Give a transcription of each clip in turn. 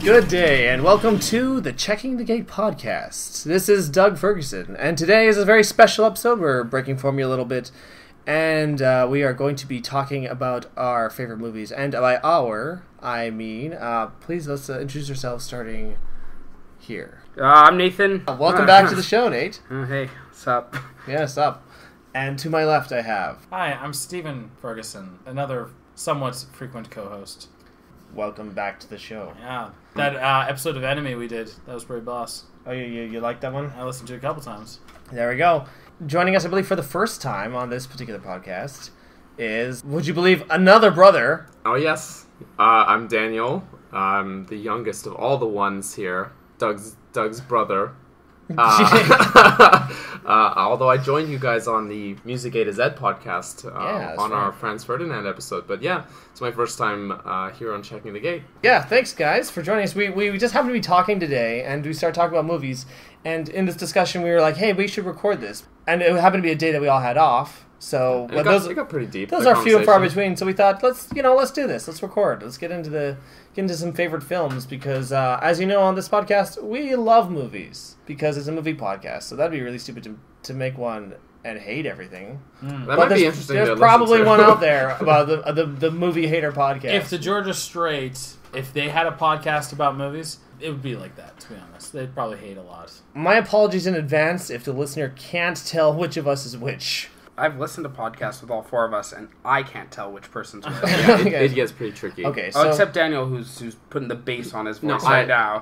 Good day, and welcome to the Checking the Gate podcast. This is Doug Ferguson, and today is a very special episode. We're breaking formula a little bit, and we are going to be talking about our favorite movies. And by our, I mean, please let's introduce ourselves starting here. I'm Nathan. Welcome back to the show, Nate. Hey, what's up? Yeah, what's up? And to my left I have... Hi, I'm Stephen Ferguson, another somewhat frequent co-host. Welcome back to the show. Yeah, that episode of Enemy we did, that was pretty boss. Oh, you like that one? I listened to it a couple times. There we go. Joining us, I believe, for the first time on this particular podcast is, would you believe, another brother. Oh, yes. I'm Daniel. I'm the youngest of all the ones here. Doug's brother. Although I joined you guys on the Music A to Z podcast on our Franz Ferdinand episode. But yeah, it's my first time here on Checking the Gate. Yeah, thanks guys for joining us. We just happened to be talking today, and we started talking about movies. And in this discussion, we were like, hey, we should record this. And it happened to be a day that we all had off. So it got pretty deep. Those are few and far between. So we thought, let's do this. Let's record. Let's get into some favorite films because, as you know, on this podcast, we love movies because it's a movie podcast. So that'd be really stupid to make one and hate everything. That might be interesting. There's probably one out there about the movie hater podcast. If the Georgia Straight, if they had a podcast about movies, it would be like that. To be honest, they'd probably hate a lot. My apologies in advance if the listener can't tell which of us is which. I've listened to podcasts with all four of us, and I can't tell which person's which. Yeah, it gets pretty tricky. Okay, so... except Daniel, who's putting the bass on his voice right now.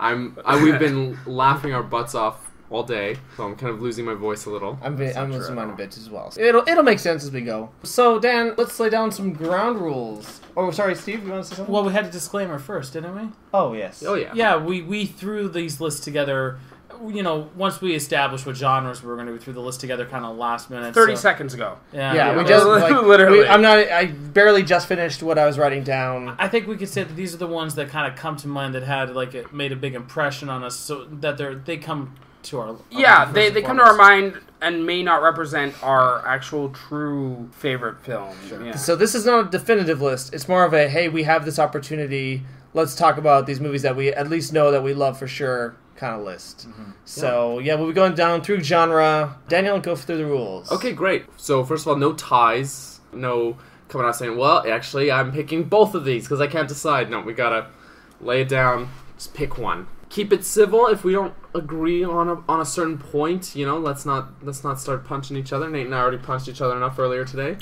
We've been laughing our butts off all day, so I'm kind of losing my voice a little. I'm losing mine a bit as well. So it'll make sense as we go. So, Dan, let's lay down some ground rules. Oh, sorry, Steve, you want to say something? Well, we had a disclaimer first, didn't we? Oh, yes. Oh, yeah. Yeah, we threw these lists together. You know, once we established what genres we were going to, we threw the list together kind of last minute. 30 seconds ago. Yeah, we just literally. I barely just finished what I was writing down. I think we could say that these are the ones that kind of come to mind that had it made a big impression on us, so that they come to our mind they come to our mind and may not represent our actual true favorite film. Sure. Yeah. So this is not a definitive list. It's more of a, hey, we have this opportunity. Let's talk about these movies that we at least know that we love for sure kind of list. Mm-hmm. So, we'll be going down through genre. Daniel, go through the rules. Okay, great. So, first of all, no ties. No coming out saying, well, actually, I'm picking both of these because I can't decide. No, we gotta lay it down. Just pick one. Keep it civil. If we don't agree on a certain point, let's not start punching each other. Nate and I already punched each other enough earlier today.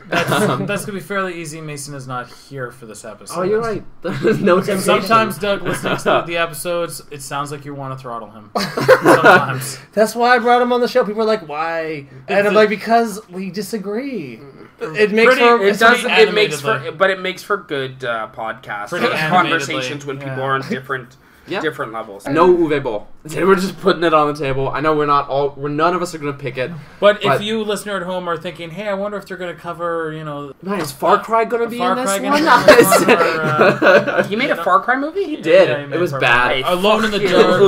That's gonna be fairly easy. Mason is not here for this episode. Oh, you're right. No temptation. Sometimes, Doug, listening to the episodes, it sounds like you want to throttle him. Sometimes. That's why I brought him on the show. People are like, why? And I'm like, because we disagree. It makes it makes for good podcast conversations when people are on different levels. No Uwe Boll. We're just putting it on the table. I know none of us are going to pick it. But if you, listener at home, are thinking, hey, I wonder if they're going to cover, Man, is Far Cry going to be in this one? He made a Far Cry movie? He did. Yeah, it was bad. Alone in the Dark.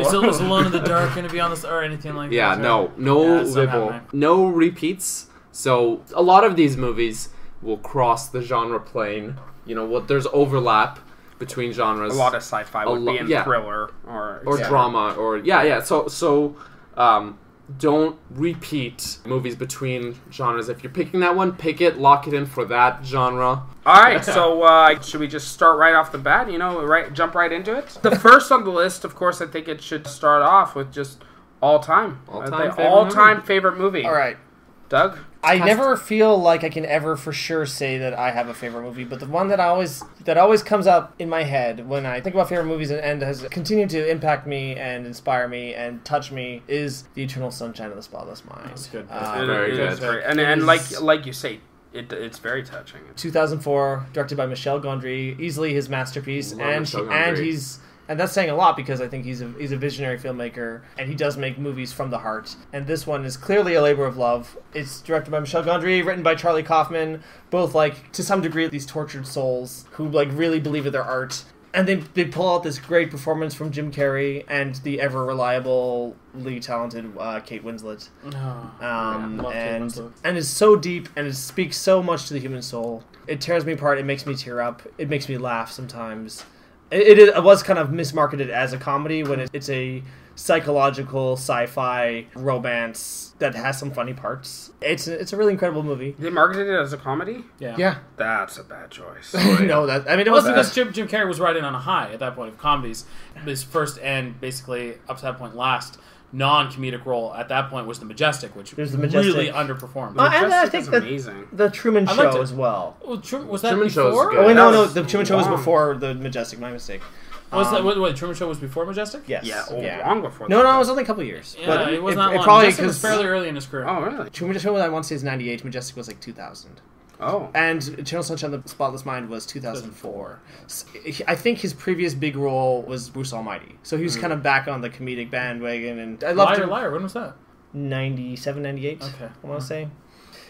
Is Alone in the Dark going to be on this or anything like that? Yeah, no Uwe Boll. No repeats. So a lot of these movies will cross the genre plane. There's overlap between genres. A lot of sci-fi would be in thriller or drama or So don't repeat movies between genres. If you're picking that one, pick it, lock it in for that genre. All right, so should we just start right off the bat? Jump right into it. The first on the list, of course, I think it should start off with just all-time favorite movie. All right, Doug. I never feel like I can ever for sure say that I have a favorite movie, but the one that always comes up in my head when I think about favorite movies and has continued to impact me and inspire me and touch me is The Eternal Sunshine of the Spotless Mind. That's good. Very good. And like you say, it's very touching. 2004, directed by Michel Gondry, easily his masterpiece, and that's saying a lot because I think he's a visionary filmmaker and he does make movies from the heart. And this one is clearly a labor of love. It's directed by Michel Gondry, written by Charlie Kaufman, both to some degree these tortured souls who really believe in their art. And they pull out this great performance from Jim Carrey and the ever reliably talented Kate Winslet. And it's so deep and it speaks so much to the human soul. It tears me apart. It makes me tear up. It makes me laugh sometimes. It was kind of mismarketed as a comedy when it's a psychological sci-fi romance that has some funny parts. It's a really incredible movie. They marketed it as a comedy? Yeah. That's a bad choice. No, it wasn't because Jim Carrey was riding on a high at that point of comedies. His first and basically up to that point last non-comedic role at that point was The Majestic, which really underperformed. And I think amazing. The Truman Show as well. Was that Truman before? Oh, wait, no, the Truman Show was before The Majestic. My mistake. Wait, Truman Show was before Majestic? Yes. Yeah, long before. No, it was only a couple years. Yeah, but it was not long. Probably Majestic was fairly early in his career. Oh, really? Truman Show, I want to say, is 98. Majestic was like 2000. Oh. And Eternal Sunshine of the Spotless Mind was 2004. I think his previous big role was Bruce Almighty. So he was kind of back on the comedic bandwagon. And I loved Liar. When was that? 97, 98. Okay. I want to say.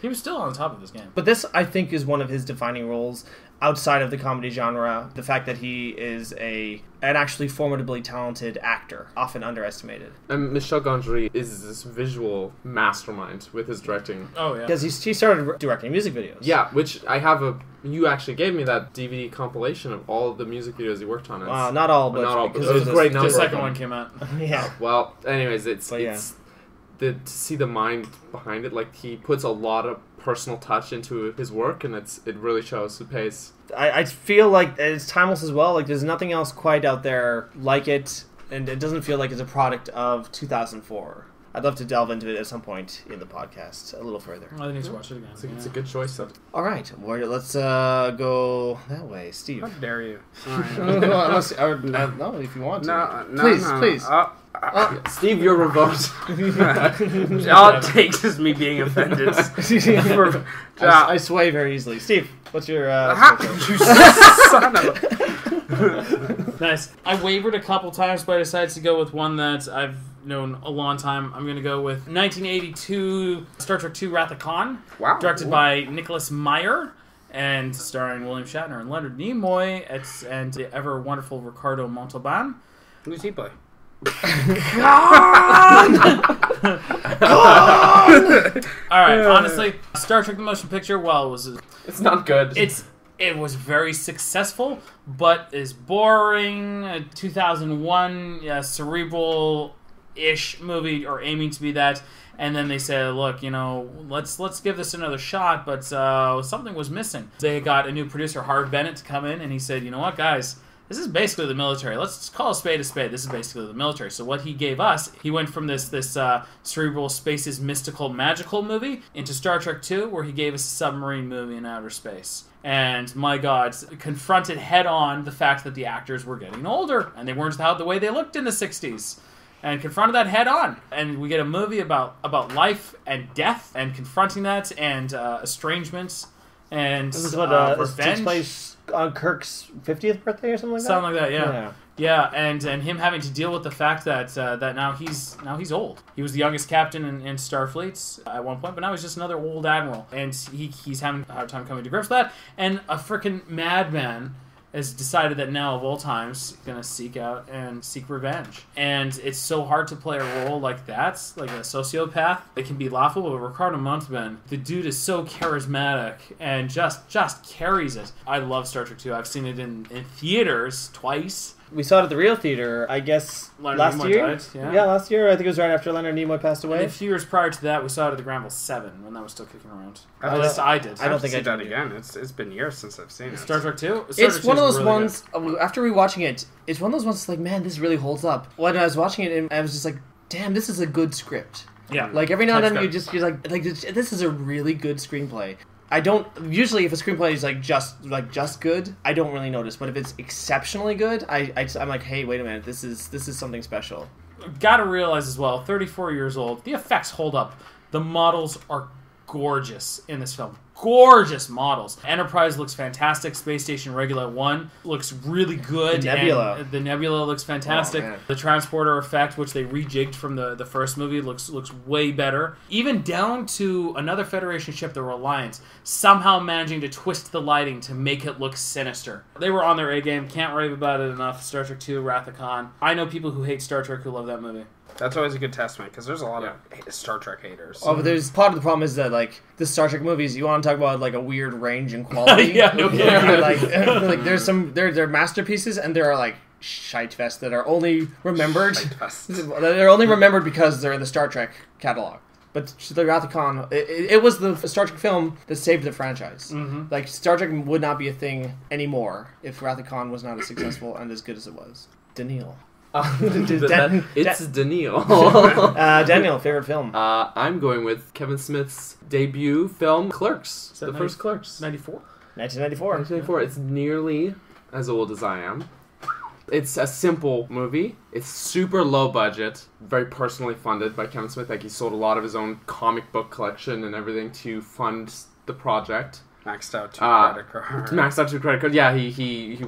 He was still on top of this game. But this, I think, is one of his defining roles outside of the comedy genre. The fact that he is an actually formidably talented actor, often underestimated. And Michel Gondry is this visual mastermind with his directing. Oh, yeah. Because he started directing music videos. Yeah, which I have you actually gave me that DVD compilation of all of the music videos he worked on. Not all, but it was a great number. The second one came out. Yeah. Well, anyways, to see the mind behind it, like he puts a lot of personal touch into his work, and it really shows. It pays. I feel like it's timeless as well. Like there's nothing else quite out there like it, and it doesn't feel like it's a product of 2004. I'd love to delve into it at some point in the podcast a little further. I need to watch it again. It's a good choice, though. All right, well, let's go that way, Steve. How dare you? No, if you want to. Please. Steve, you're revoked. All it takes is me being offended. I sway very easily. Steve, what's your... you son of a... Nice. I wavered a couple times, but I decided to go with one that I've known a long time. I'm going to go with 1982 Star Trek II Wrath of Khan. Wow. Directed by Nicholas Meyer and starring William Shatner and Leonard Nimoy and the ever wonderful Ricardo Montalban. Who's he play? God! Alright, honestly, Star Trek the Motion Picture, it's not good. It was very successful, but is boring. 2001 cerebral-ish movie, or aiming to be that. And then they said, look, let's give this another shot, but something was missing. They got a new producer, Harve Bennett, to come in, and he said, you know what, guys? This is basically the military. Let's call a spade a spade. This is basically the military. So what he gave us, he went from this cerebral spaces mystical magical movie into Star Trek II, where he gave us a submarine movie in outer space. And my God, confronted head on the fact that the actors were getting older and they weren't the way they looked in the 60s. And confronted that head on. And we get a movie about life and death and confronting that and estrangements and this is what revenge. Takes place on Kirk's 50th birthday or something like that? Something like that, yeah. Yeah, and him having to deal with the fact that that now he's old. He was the youngest captain in Starfleet at one point, but now he's just another old admiral. And he's having a hard time coming to grips with that. And a freaking madman has decided that now of all times he's going to seek revenge. And it's so hard to play a role like that, like a sociopath. It can be laughable, but Ricardo Montalban, the dude is so charismatic and just carries it. I love Star Trek II. I've seen it in theaters twice. We saw it at the Real Theater, I guess, last year. Yeah, last year. I think it was right after Leonard Nimoy passed away. And a few years prior to that, we saw it at the Granville 7 when that was still kicking around. At least I did. I don't think I did that again. It's been years since I've seen it. Star Trek 2? It's one of those ones, after rewatching it, it's one of those ones like, man, this really holds up. When I was watching it, I was just like, damn, this is a good script. Yeah. Like, every now and then you're like, this is a really good screenplay. I don't usually, if a screenplay is just good, I don't really notice. But if it's exceptionally good, I'm like, hey, wait a minute, this is something special. Gotta realize as well, 34 years old, the effects hold up. The models are gorgeous in this film. Gorgeous models. Enterprise looks fantastic. Space Station Regular 1 looks really good. The Nebula looks fantastic. Oh, the transporter effect, which they rejigged from the first movie, looks way better. Even down to another Federation ship, the Reliance, somehow managing to twist the lighting to make it look sinister. They were on their A game. Can't rave about it enough. Star Trek II, Wrath of Khan. I know people who hate Star Trek who love that movie. That's always a good testament because there's a lot of Star Trek haters. Oh, but there's part of the problem is that like the Star Trek movies, you want to talk about like a weird range in quality. Like there's they're masterpieces, and there are like shite fests that are only remembered. They're only remembered because they're in the Star Trek catalog. But the Wrath of Khan, it was the Star Trek film that saved the franchise. Mm-hmm. Like Star Trek would not be a thing anymore if Wrath of Khan was not as successful and as good as it was. Daniil. It's Daniil. Daniel, favorite film? I'm going with Kevin Smith's debut film, Clerks. The first Clerks. 94? 1994. It's nearly as old as I am. It's a simple movie. It's super low budget, very personally funded by Kevin Smith. Like he sold a lot of his own comic book collection and everything to fund the project. Maxed out to credit card. Yeah, he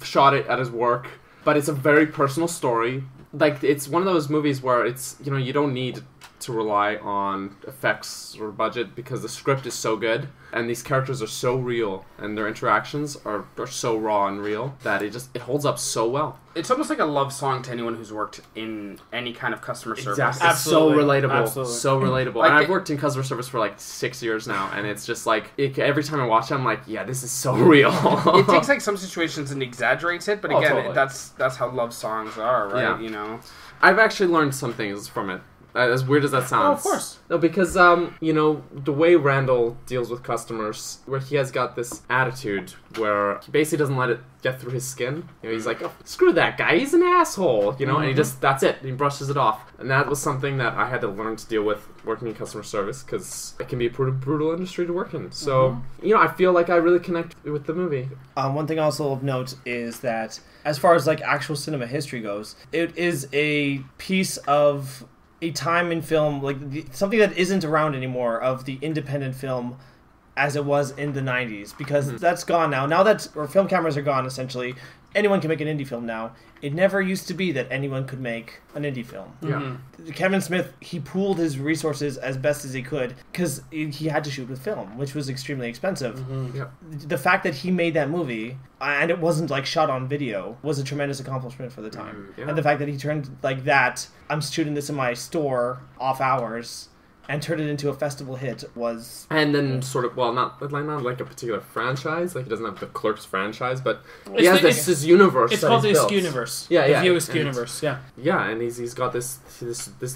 shot it at his work. But it's a very personal story. Like, it's one of those movies where it's, you don't need to rely on effects or budget because the script is so good and these characters are so real and their interactions are so raw and real that it holds up so well. It's almost like a love song to anyone who's worked in any kind of customer service. Exactly. Absolutely. So relatable. Absolutely. So relatable. Like, and I've worked in customer service for like 6 years now, and it's just like, every time I watch it, I'm like, yeah, this is so real. It takes like some situations and exaggerates it, but again, totally. That's how love songs are, right? Yeah. I've actually learned some things from it. As weird as that sounds. Oh, of course. No, because, the way Randall deals with customers, where he has got this attitude where he basically doesn't let it get through his skin. He's like, oh, screw that guy, he's an asshole, and he just, that's it, he brushes it off. And that was something that I had to learn to deal with working in customer service, because it can be a pretty brutal industry to work in. So, I feel like I really connect with the movie. One thing also of note is that, as far as, like, actual cinema history goes, it is a piece of a time in film, like something that isn't around anymore, of the independent film as it was in the 90s, because that's gone now. Now that film cameras are gone, essentially, anyone can make an indie film now. It never used to be that anyone could make an indie film. Yeah. Kevin Smith, he pooled his resources as best as he could because he had to shoot with film, which was extremely expensive. The fact that he made that movie, and it wasn't like shot on video, was a tremendous accomplishment for the time. And the fact that he turned like that, I'm shooting this in my store off hours, and turned it into a festival hit was... And then sort of, not like a particular franchise, like he doesn't have the Clerks franchise, but he has this universe. It's called the Askew-niverse. Yeah, the View Askew-niverse, yeah. Yeah, and he's got this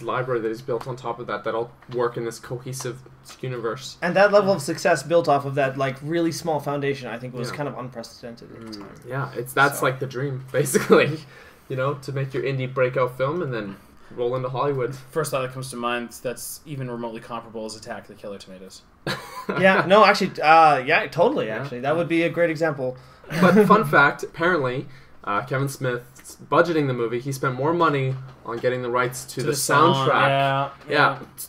library that he's built on top of that that'll work in this cohesive universe. And that level of success built off of that like really small foundation, I think, was kind of unprecedented at the time. Yeah, that's like the dream, basically. To make your indie breakout film and then roll into Hollywood. First thought that comes to mind that's even remotely comparable is Attack the Killer Tomatoes. Totally, actually. That would be a great example. But fun fact, apparently, Kevin Smith, budgeting the movie, he spent more money on getting the rights to the soundtrack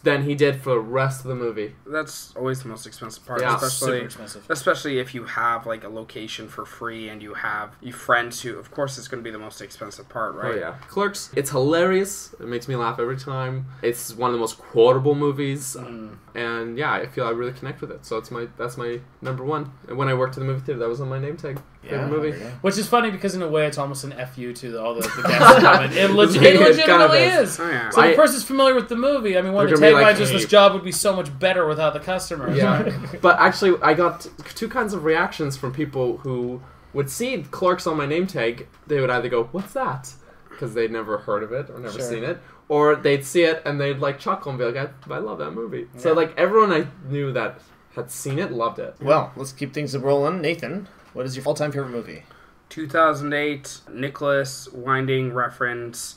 than he did for the rest of the movie. That's always the most expensive part, super expensive. Especially if you have like a location for free and you have friends who, of course, it's going to be the most expensive part, right? Oh yeah, Clerks. It's hilarious. It makes me laugh every time. It's one of the most quotable movies, and I feel I really connect with it. So that's my number one. And when I worked in the movie theater, that was on my name tag. Favorite movie. Which is funny because in a way it's almost an FU to all the guests. It legitimately is. Oh, yeah. So the person's familiar with the movie. I mean, one of the taglines is, this job would be so much better without the customer. Yeah. But actually, I got two kinds of reactions from people who would see Clerks on my name tag. They would either go, what's that? Because they'd never heard of it or never seen it. Or they'd see it and they'd like chuckle and be like, I love that movie. Yeah. So like everyone I knew that had seen it loved it. Well, let's keep things rolling. Nathan, what is your all-time favorite movie? 2008, Nicholas Winding Refn,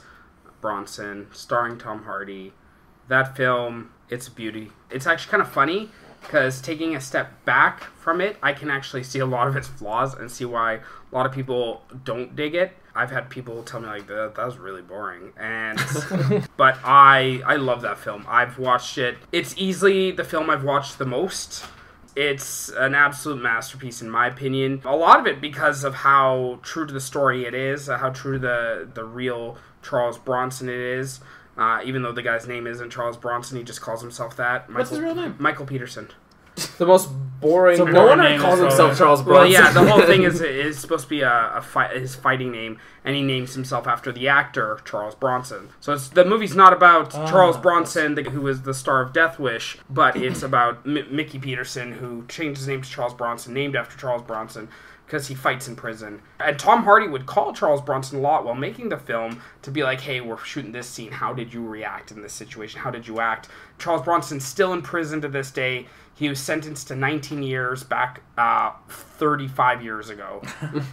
Bronson, starring Tom Hardy. That film, it's a beauty. It's actually kind of funny because taking a step back from it, I can actually see a lot of its flaws and see why a lot of people don't dig it. I've had people tell me like that was really boring, and but I love that film. I've watched it. It's easily the film I've watched the most. It's an absolute masterpiece in my opinion. A lot of it because of how true to the story it is, how true to the real Charles Bronson it is. Even though the guy's name isn't Charles Bronson, he just calls himself that. What's his real name? Michael Peterson. The most boring. So No one boring calls name is himself so- Charles Bronson. Well, yeah, the whole thing is supposed to be his fighting name, and he names himself after the actor Charles Bronson. So the movie's not about Charles Bronson, who was the star of Death Wish, but it's about Mickey Peterson, who changed his name to Charles Bronson, named after Charles Bronson, because he fights in prison. And Tom Hardy would call Charles Bronson a lot while making the film to be like, hey, we're shooting this scene. How did you react in this situation? How did you act? Charles Bronson's still in prison to this day. He was sentenced to 19 years back 35 years ago.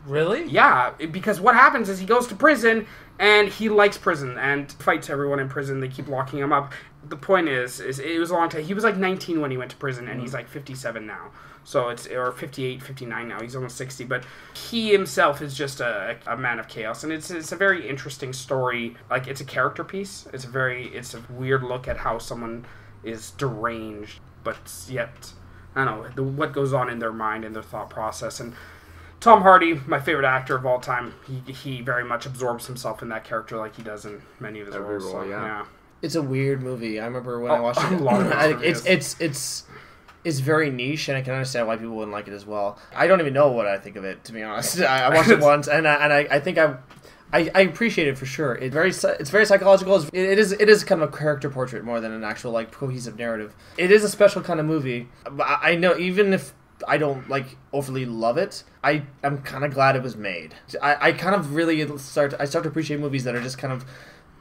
Really? Yeah, because what happens is he goes to prison, and he likes prison, and fights everyone in prison. They keep locking him up. The point is it was a long time. He was like 19 when he went to prison, and he's like 57 now. So or 58, 59 now. He's almost 60. But he himself is just a man of chaos. And it's a very interesting story. Like, it's a character piece. It's a weird look at how someone is deranged, but yet, I don't know, what goes on in their mind and their thought process. And Tom Hardy, my favorite actor of all time, he very much absorbs himself in that character like he does in many of his Every roles. role, So, yeah. It's a weird movie. I remember when I watched it. a lot of It's very niche, and I can understand why people wouldn't like it as well. I don't even know what I think of it, to be honest. I watched it once, and I think I appreciate it for sure. It's very psychological. It is kind of a character portrait more than an actual like cohesive narrative. It is a special kind of movie. I know, even if I don't like overly love it, I'm kind of glad it was made. I kind of really start to appreciate movies that are just kind of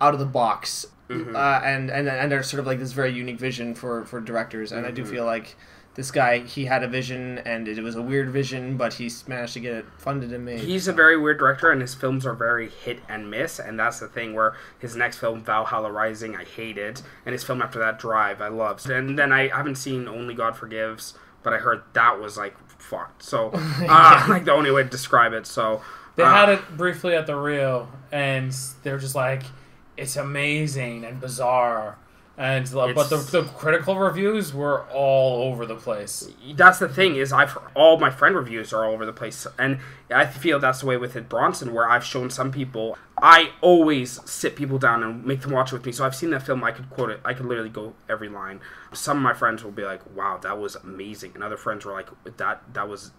out of the box. Mm-hmm. And they're sort of like this very unique vision for directors, and I do feel like this guy, he had a vision, and it was a weird vision, but he managed to get it funded and made. He's a very weird director, and his films are very hit and miss, and that's the thing where his next film, Valhalla Rising, I hated, and his film after that, Drive, I loved. And then I haven't seen Only God Forgives, but I heard that was like fucked. So, like the only way to describe it. So They had it briefly at the Rio, and they were just like, it's amazing and bizarre. And but the critical reviews were all over the place. That's the thing, is all my friend reviews are all over the place, and I feel that's the way with Bronson, where I've shown some people, I always sit people down and make them watch it with me. So I've seen that film, I could quote it, I could literally go every line. Some of my friends will be like, wow, that was amazing, and other friends were like, that was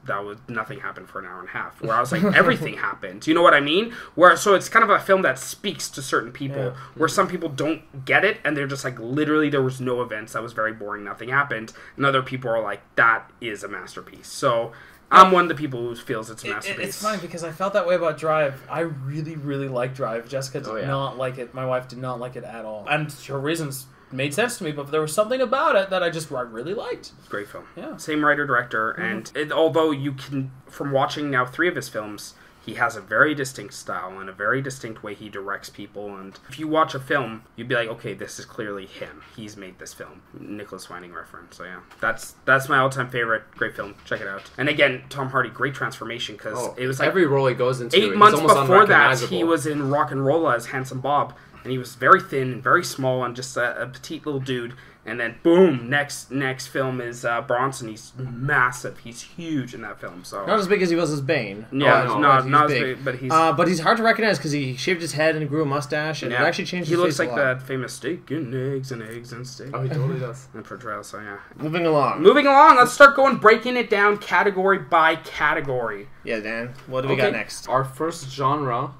nothing happened for an hour and a half, where I was like, everything happened. You know what I mean? So it's kind of a film that speaks to certain people, where some people don't get it, and they're just like, literally there was no events, that was very boring, nothing happened, and other people are like, that is a masterpiece. So I'm one of the people who feels it's a masterpiece. It's funny because I felt that way about Drive. I really, really like Drive. Jessica did not like it. My wife did not like it at all. And her reasons made sense to me, but there was something about it that I really liked. Great film. Yeah. Same writer, director, and although you can, from watching now 3 of his films, he has a very distinct style and a very distinct way he directs people, and if you watch a film, you'd be like, okay, this is clearly him. He's made this film. Nicholas Winding reference. So yeah, that's my all-time favorite. Great film. Check it out. And again, Tom Hardy, great transformation, because it was like every role he goes into, 8 months before that, he was in Rock and Roll as Handsome Bob, and he was very thin and very small and just a petite little dude. And then, boom, next film is Bronson. He's massive. He's huge in that film. So not as big as he was as Bane. Yeah, not as big, but he's hard to recognize because he shaved his head and grew a mustache, and it actually changed his face. He looks like a lot. that famous steak and eggs and steak. Oh, he totally does. And portrayal. So yeah. Moving along. Let's start breaking it down category by category. Yeah, Dan. What do we got next? Our first genre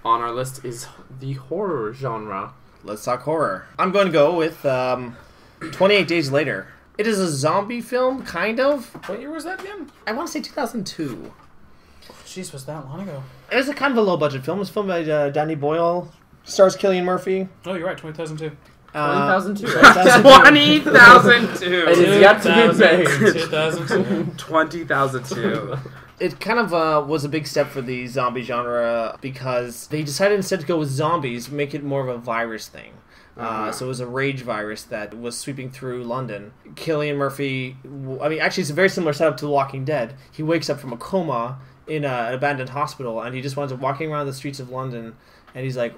on our list is the horror genre. Let's talk horror. I'm going to go with 28 Days Later. It is a zombie film, kind of. What year was that again? I want to say 2002. Jeez, was that long ago? It was a kind of a low-budget film. It was filmed by Danny Boyle. Stars Cillian Murphy. Oh, you're right, 2002. 2002. 2002. It is yet to be made. 2002. 2002. It kind of was a big step for the zombie genre because they decided instead to go with zombies, make it more of a virus thing. So it was a rage virus that was sweeping through London. Cillian Murphy, actually it's a very similar setup to The Walking Dead. He wakes up from a coma in an abandoned hospital, and he just winds up walking around the streets of London, and he's like,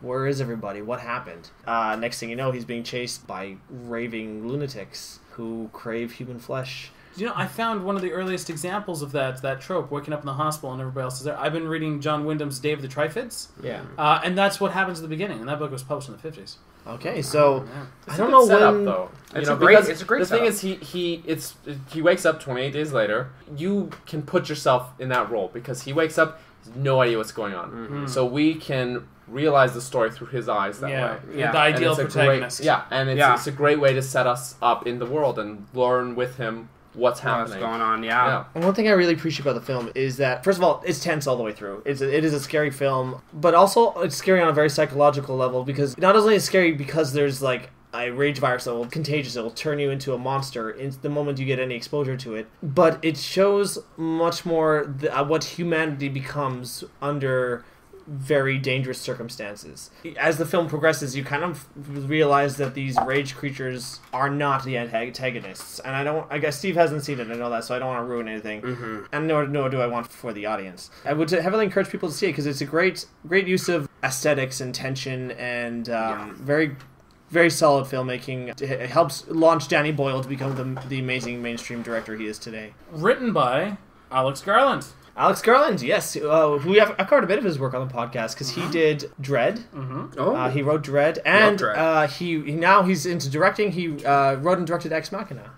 where is everybody? What happened? Next thing you know, he's being chased by raving lunatics who crave human flesh. You know, I found one of the earliest examples of that trope, waking up in the hospital and everybody else is there. I've been reading John Wyndham's Day of the Triffids. Yeah. And that's what happens at the beginning, and that book was published in the 50s. Okay, so I don't a know good setup, when. though. It's a great The setup. thing is, he wakes up 28 days later. You can put yourself in that role because he wakes up, he has no idea what's going on. Mm-hmm. So we can realize the story through his eyes that way. Yeah. The And ideal it's a protagonist. it's a great way to set us up in the world and learn with him what's happening. What's going on? Yeah. And one thing I really appreciate about the film is that, first of all, it's tense all the way through. It is a scary film, but also it's scary on a very psychological level because not only is it scary because there's like a rage virus that will contagious, that will turn you into a monster in the moment you get any exposure to it, but it shows much more what humanity becomes under very dangerous circumstances. As the film progresses, you kind of realize that these rage creatures are not the antagonists. And I guess Steve hasn't seen it, I know that, so I don't want to ruin anything. Mm-hmm. And nor do I want for the audience. I would heavily encourage people to see it because it's a great use of aesthetics and tension and very, very solid filmmaking. It helps launch Danny Boyle to become the amazing mainstream director he is today. Written by Alex Garland. Alex Garland, yes, I've covered a bit of his work on the podcast because he did Dredd. Mm-hmm. Oh. He wrote Dredd, and Dredd. he's into directing. He wrote and directed Ex Machina.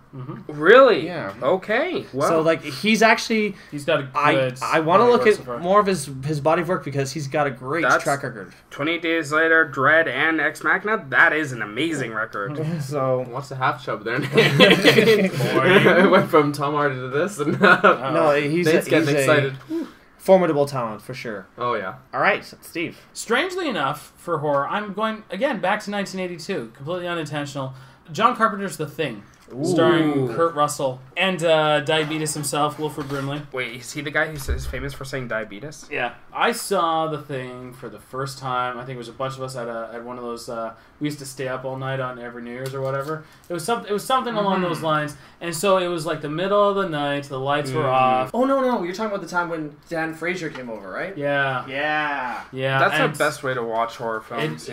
Really? Yeah. Okay. Well. So like he's got a good. I want to look at more of his body of work because he's got a great track record. 28 Days Later, Dredd, and Ex Machina. That is an amazing record. So What's the half chub there? It went from Tom Hardy to this, and no, he's getting excited. Formidable talent for sure. Oh yeah. All right, Steve. Strangely enough, for horror, I'm going again back to 1982, completely unintentional. John Carpenter's The Thing, starring Kurt Russell and Diabetes himself, Wilford Brimley. Wait, is he the guy who is famous for saying diabetes? Yeah, I saw The Thing for the first time. I think it was a bunch of us at one of those. We used to stay up all night on every New Year's or whatever. It was something along those lines. And so it was like the middle of the night. The lights were off. Oh no, you're talking about the time when Dan Fraser came over, right? Yeah. That's the best way to watch horror films.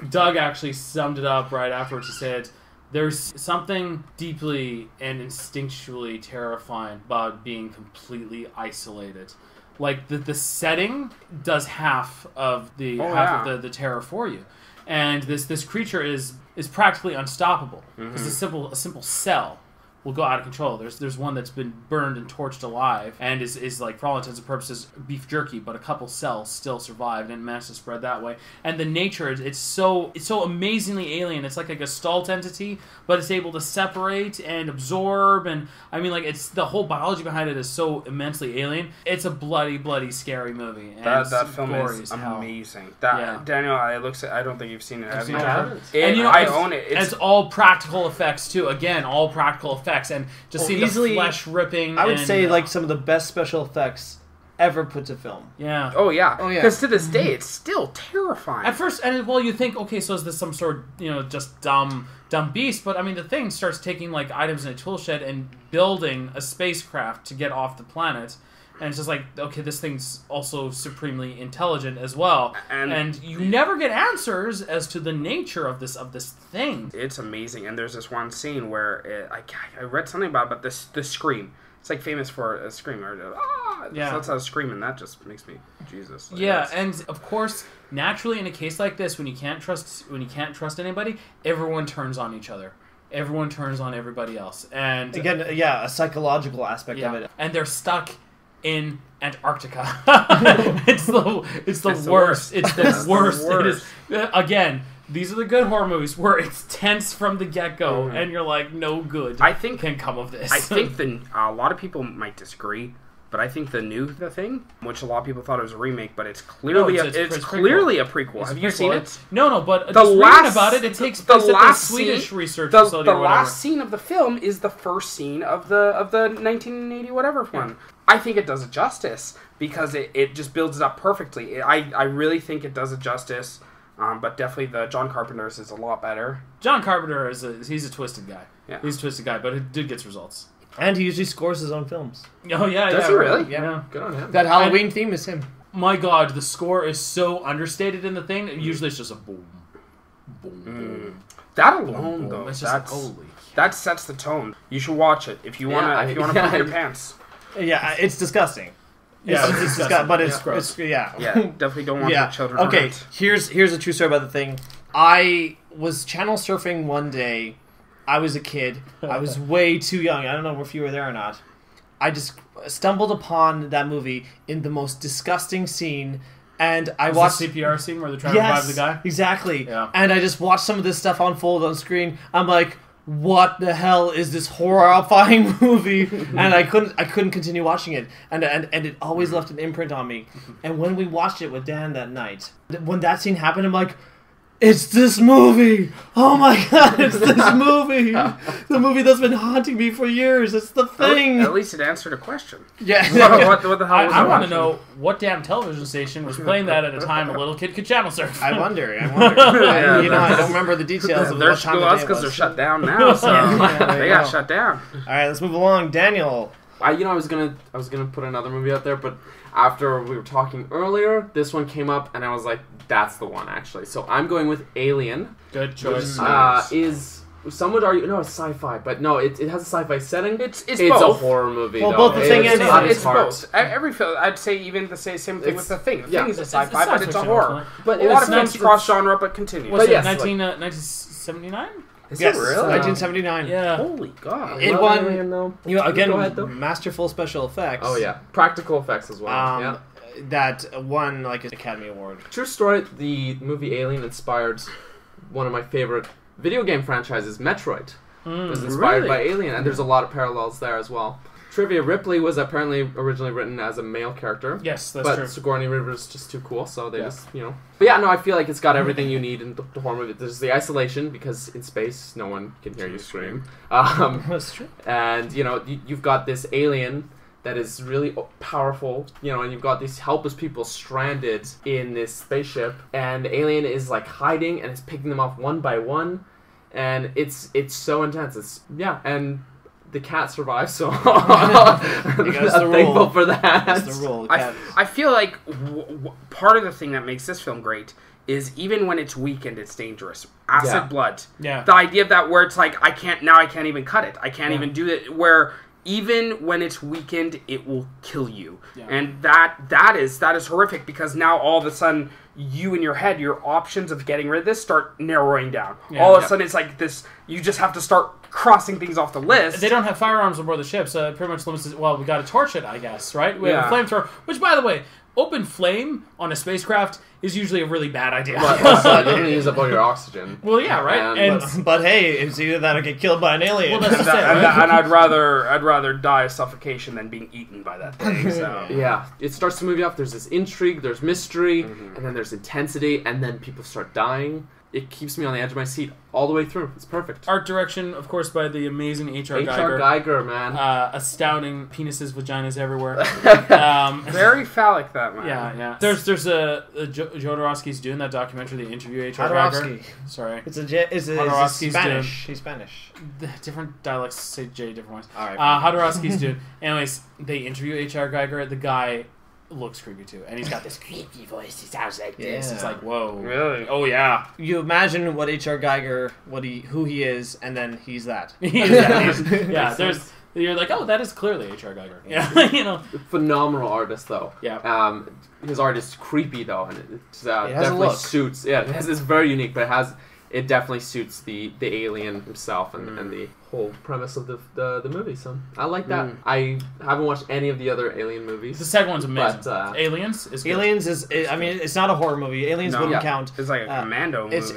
Doug actually summed it up right afterwards. He said, "There's something deeply and instinctually terrifying about being completely isolated. Like the setting does half of the the terror for you, and this creature is practically unstoppable because a simple cell will go out of control. There's one that's been burned and torched alive and is like, for all intents and purposes, beef jerky, but a couple cells still survived and managed to spread that way. And the nature, it's so amazingly alien. It's like a Gestalt entity, but it's able to separate and absorb, and I mean, like, it's the whole biology behind it is so immensely alien. It's a bloody, scary movie. And that film is amazing. Daniel, I don't think you've seen it. I've seen it. And I own it. It's all practical effects too. Again, all practical effects, and just seeing easily, the flesh ripping. I would say like some of the best special effects ever put to film. Yeah. Oh yeah. Because to this day, it's still terrifying. At first, you think, okay, so is this some sort of, just dumb beast? But I mean, the thing starts taking like items in a tool shed and building a spacecraft to get off the planet. And it's just like, okay, this thing's also supremely intelligent as well. And you never get answers as to the nature of this thing. It's amazing. And there's this one scene where I read something about it, but the scream. It's like famous for a scream. Yeah. So that's how a scream, and that just makes me, Jesus. Like, yeah, and of course, naturally, in a case like this, when you can't trust anybody, everyone turns on each other. Everyone turns on everybody else. And again, a psychological aspect of it. And they're stuck in Antarctica. It's the worst. It's the worst. It is, again, these are the good horror movies where it's tense from the get-go, and you're like, no good can come of this. I think a lot of people might disagree, but I think The Thing, which a lot of people thought it was a remake, but it's clearly a prequel. Have you seen it? No, but just reading about it, it takes place at the Swedish research facility or whatever. The last scene of the film is the first scene of the 1980 whatever one. I think it does it justice because it just builds it up perfectly. I really think it does it justice, but definitely the John Carpenter's is a lot better. John Carpenter he's a twisted guy. Yeah. He's a twisted guy, but it dude gets results. And he usually scores his own films. Oh yeah, does he really? Yeah. Good on him. That Halloween theme is him. My God, the score is so understated in The Thing. Usually it's just a boom, boom, boom. That alone, though, it's just like, holy That sets the tone. You should watch it if you want to. If you want to poop your pants. Yeah, it's disgusting. Yeah, it's disgusting, but it's gross. Yeah, definitely don't want your children. Okay, around. here's a true story about the thing. I was channel surfing one day. I was a kid. I was way too young. I don't know if you were there or not. I just stumbled upon that movie in the most disgusting scene, and I watched the CPR scene where they're trying to revive the guy. Exactly. Yeah. And I just watched some of this stuff unfold on screen. I'm like, what the hell is this horrifying movie? And I couldn't continue watching it, and it always left an imprint on me. And when we watched it with Dan that night, when that scene happened, I'm like, it's this movie! Oh my god, it's this movie! The movie that's been haunting me for years. It's The Thing. At least it answered a question. Yeah. What the hell? I want to know what damn television station was playing that at a time a little kid could channel surf. I wonder. I don't remember the details of They're what time of day it because was. they're shut down now, so they got shut down. All right, let's move along. Daniel. I was gonna put another movie out there, but after we were talking earlier, this one came up, and I was like, that's the one actually. So I'm going with Alien. Good choice. Some would argue it's sci-fi, but no, it has a sci-fi setting. It's both. a horror movie. Well, though. both the Thing and it's both. Every film, I'd say even the same thing with The Thing. The Thing is a sci-fi, but it's a horror. But a lot of films cross genre, but continue. Was it yes, 1979? Is Yes, it really? 1979. Yeah. Holy God. It Alien, won. though. Again, Go ahead, though. masterful special effects. Oh yeah, practical effects as well. That won like an Academy Award. True story. The movie Alien inspired one of my favorite video game franchises, Metroid. It was inspired by Alien, and there's a lot of parallels there as well. Trivia: Ripley was apparently originally written as a male character. Yes, that's but true. Sigourney Weaver's just too cool, so they just, But yeah, no, I feel like it's got everything you need in the horror movie. There's the isolation, because in space, no one can hear you scream. That's true. And, you've got this alien that is really powerful, and you've got these helpless people stranded in this spaceship, and the alien is, hiding, and it's picking them off one by one, and it's so intense. And the cat survives, so I'm thankful for that. That's the rule. I feel like part of the thing that makes this film great is even when it's weakened, it's dangerous. Acid blood. Yeah. The idea of that where it's like, I can't even cut it. I can't even do it. Where even when it's weakened, it will kill you. Yeah. And that is horrific, because now all of a sudden, you in your head, your options of getting rid of this start narrowing down. Yeah. All of a sudden, it's like this, you just have to start crossing things off the list. They don't have firearms on board the ship, so it pretty much limits it. Well, we got to torch it, I guess, right? We have a flamethrower, which, by the way, open flame on a spacecraft is usually a really bad idea. You're going to use up all your oxygen. Well, yeah, right. But hey, it's either that or get killed by an alien. Well, that's just it, right? And I'd rather die of suffocation than being eaten by that thing. So. Yeah, it starts the movie off. There's this intrigue, there's mystery, and then there's intensity, and then people start dying. It keeps me on the edge of my seat all the way through. It's perfect. Art direction, of course, by the amazing H.R. Giger. H.R. Giger, man. Astounding penises, vaginas everywhere. Very phallic, that man. Yeah. There's Jodorowsky's doing that documentary. They interview H.R. Giger. Sorry, it's Spanish. He's Spanish. Different dialects say J different ways. All right. Jodorowsky's doing. Anyways, they interview H.R. Giger. The guy looks creepy too, and he's got this creepy voice. He sounds like this. It's like, whoa, really? Oh yeah. You imagine what H.R. Geiger, who he is, and then he's that. You're like, oh, that is clearly H.R. Geiger. Yeah, Phenomenal artist though. Yeah. His art is creepy though, and it definitely suits. Yeah, it's very unique, but it definitely suits the alien himself and the whole premise of the movie. So I like that. I haven't watched any of the other Alien movies. The second one's amazing. But, Aliens is good. Aliens is. I mean, it's not a horror movie. Aliens wouldn't count. It's like a commando movie. It's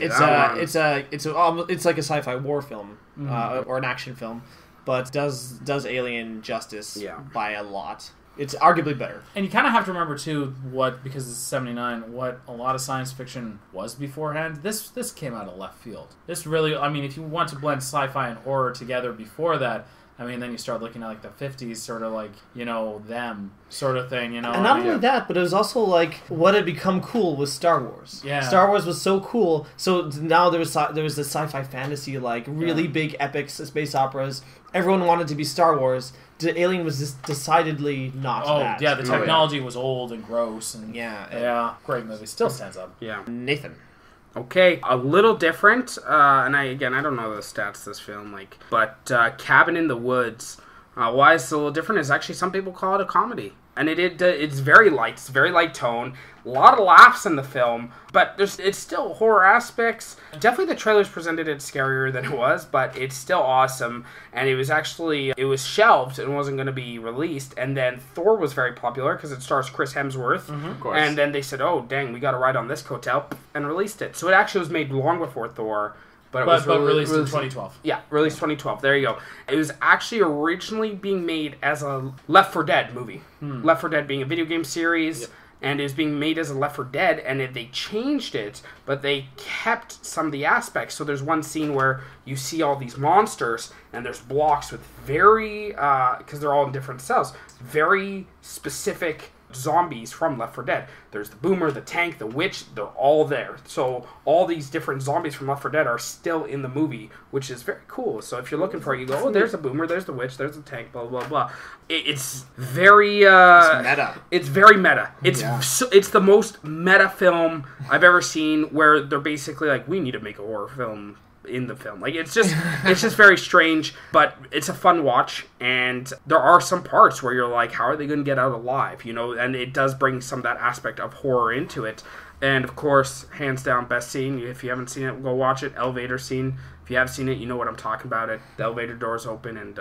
like a sci-fi war film or an action film, but does Alien justice by a lot. It's arguably better. And you kind of have to remember, too, because it's 79, what a lot of science fiction was beforehand. This came out of left field. This really, if you want to blend sci-fi and horror together before that, then you start looking at, like, the 50s, sort of like, them sort of thing, And not only that, but it was also, like, what had become cool was Star Wars. Yeah. Star Wars was so cool, so now there was this sci-fi fantasy, like, really big epics, space operas. Everyone wanted to be Star Wars. The Alien was just decidedly not that. Oh, yeah, the technology was old and gross. And yeah. Great movie. Still stands up. Yeah. Nathan. Okay, a little different, and I don't know the stats of this film, but Cabin in the Woods, why it's a little different is actually some people call it a comedy. And it's very light. It's very light tone. A lot of laughs in the film, but it's still horror aspects. Definitely the trailers presented it scarier than it was, but it's still awesome. And it was shelved and wasn't going to be released. And then Thor was very popular because it stars Chris Hemsworth. Mm-hmm. Of course. And then they said, oh, dang, we got to ride on this coattail, and released it. So it actually was made long before Thor. But released in 2012. Yeah, released 2012. There you go. It was actually originally being made as a Left 4 Dead movie. Left 4 Dead being a video game series, yep. And it was being made as a Left 4 Dead, and they changed it, but they kept some of the aspects. So there's one scene where you see all these monsters, and there's blocks with very, because they're all in different cells, very specific zombies from Left 4 Dead. There's the Boomer, the Tank, the Witch, they're all there. So all these different zombies from Left 4 Dead are still in the movie, which is very cool. So if you're looking for it, you go, oh, there's the Boomer, there's the Witch, there's the Tank, blah, blah, blah. It's very... it's meta. It's very meta. It's the most meta film I've ever seen, where they're basically like, we need to make a horror film in the film. It's just very strange, but it's a fun watch, and there are some parts where you're like, how are they going to get out alive, and it does bring some of that aspect of horror into it. And of course, hands down, best scene, if you haven't seen it, go watch it, elevator scene. If you have seen it, you know what I'm talking about. The elevator doors open, and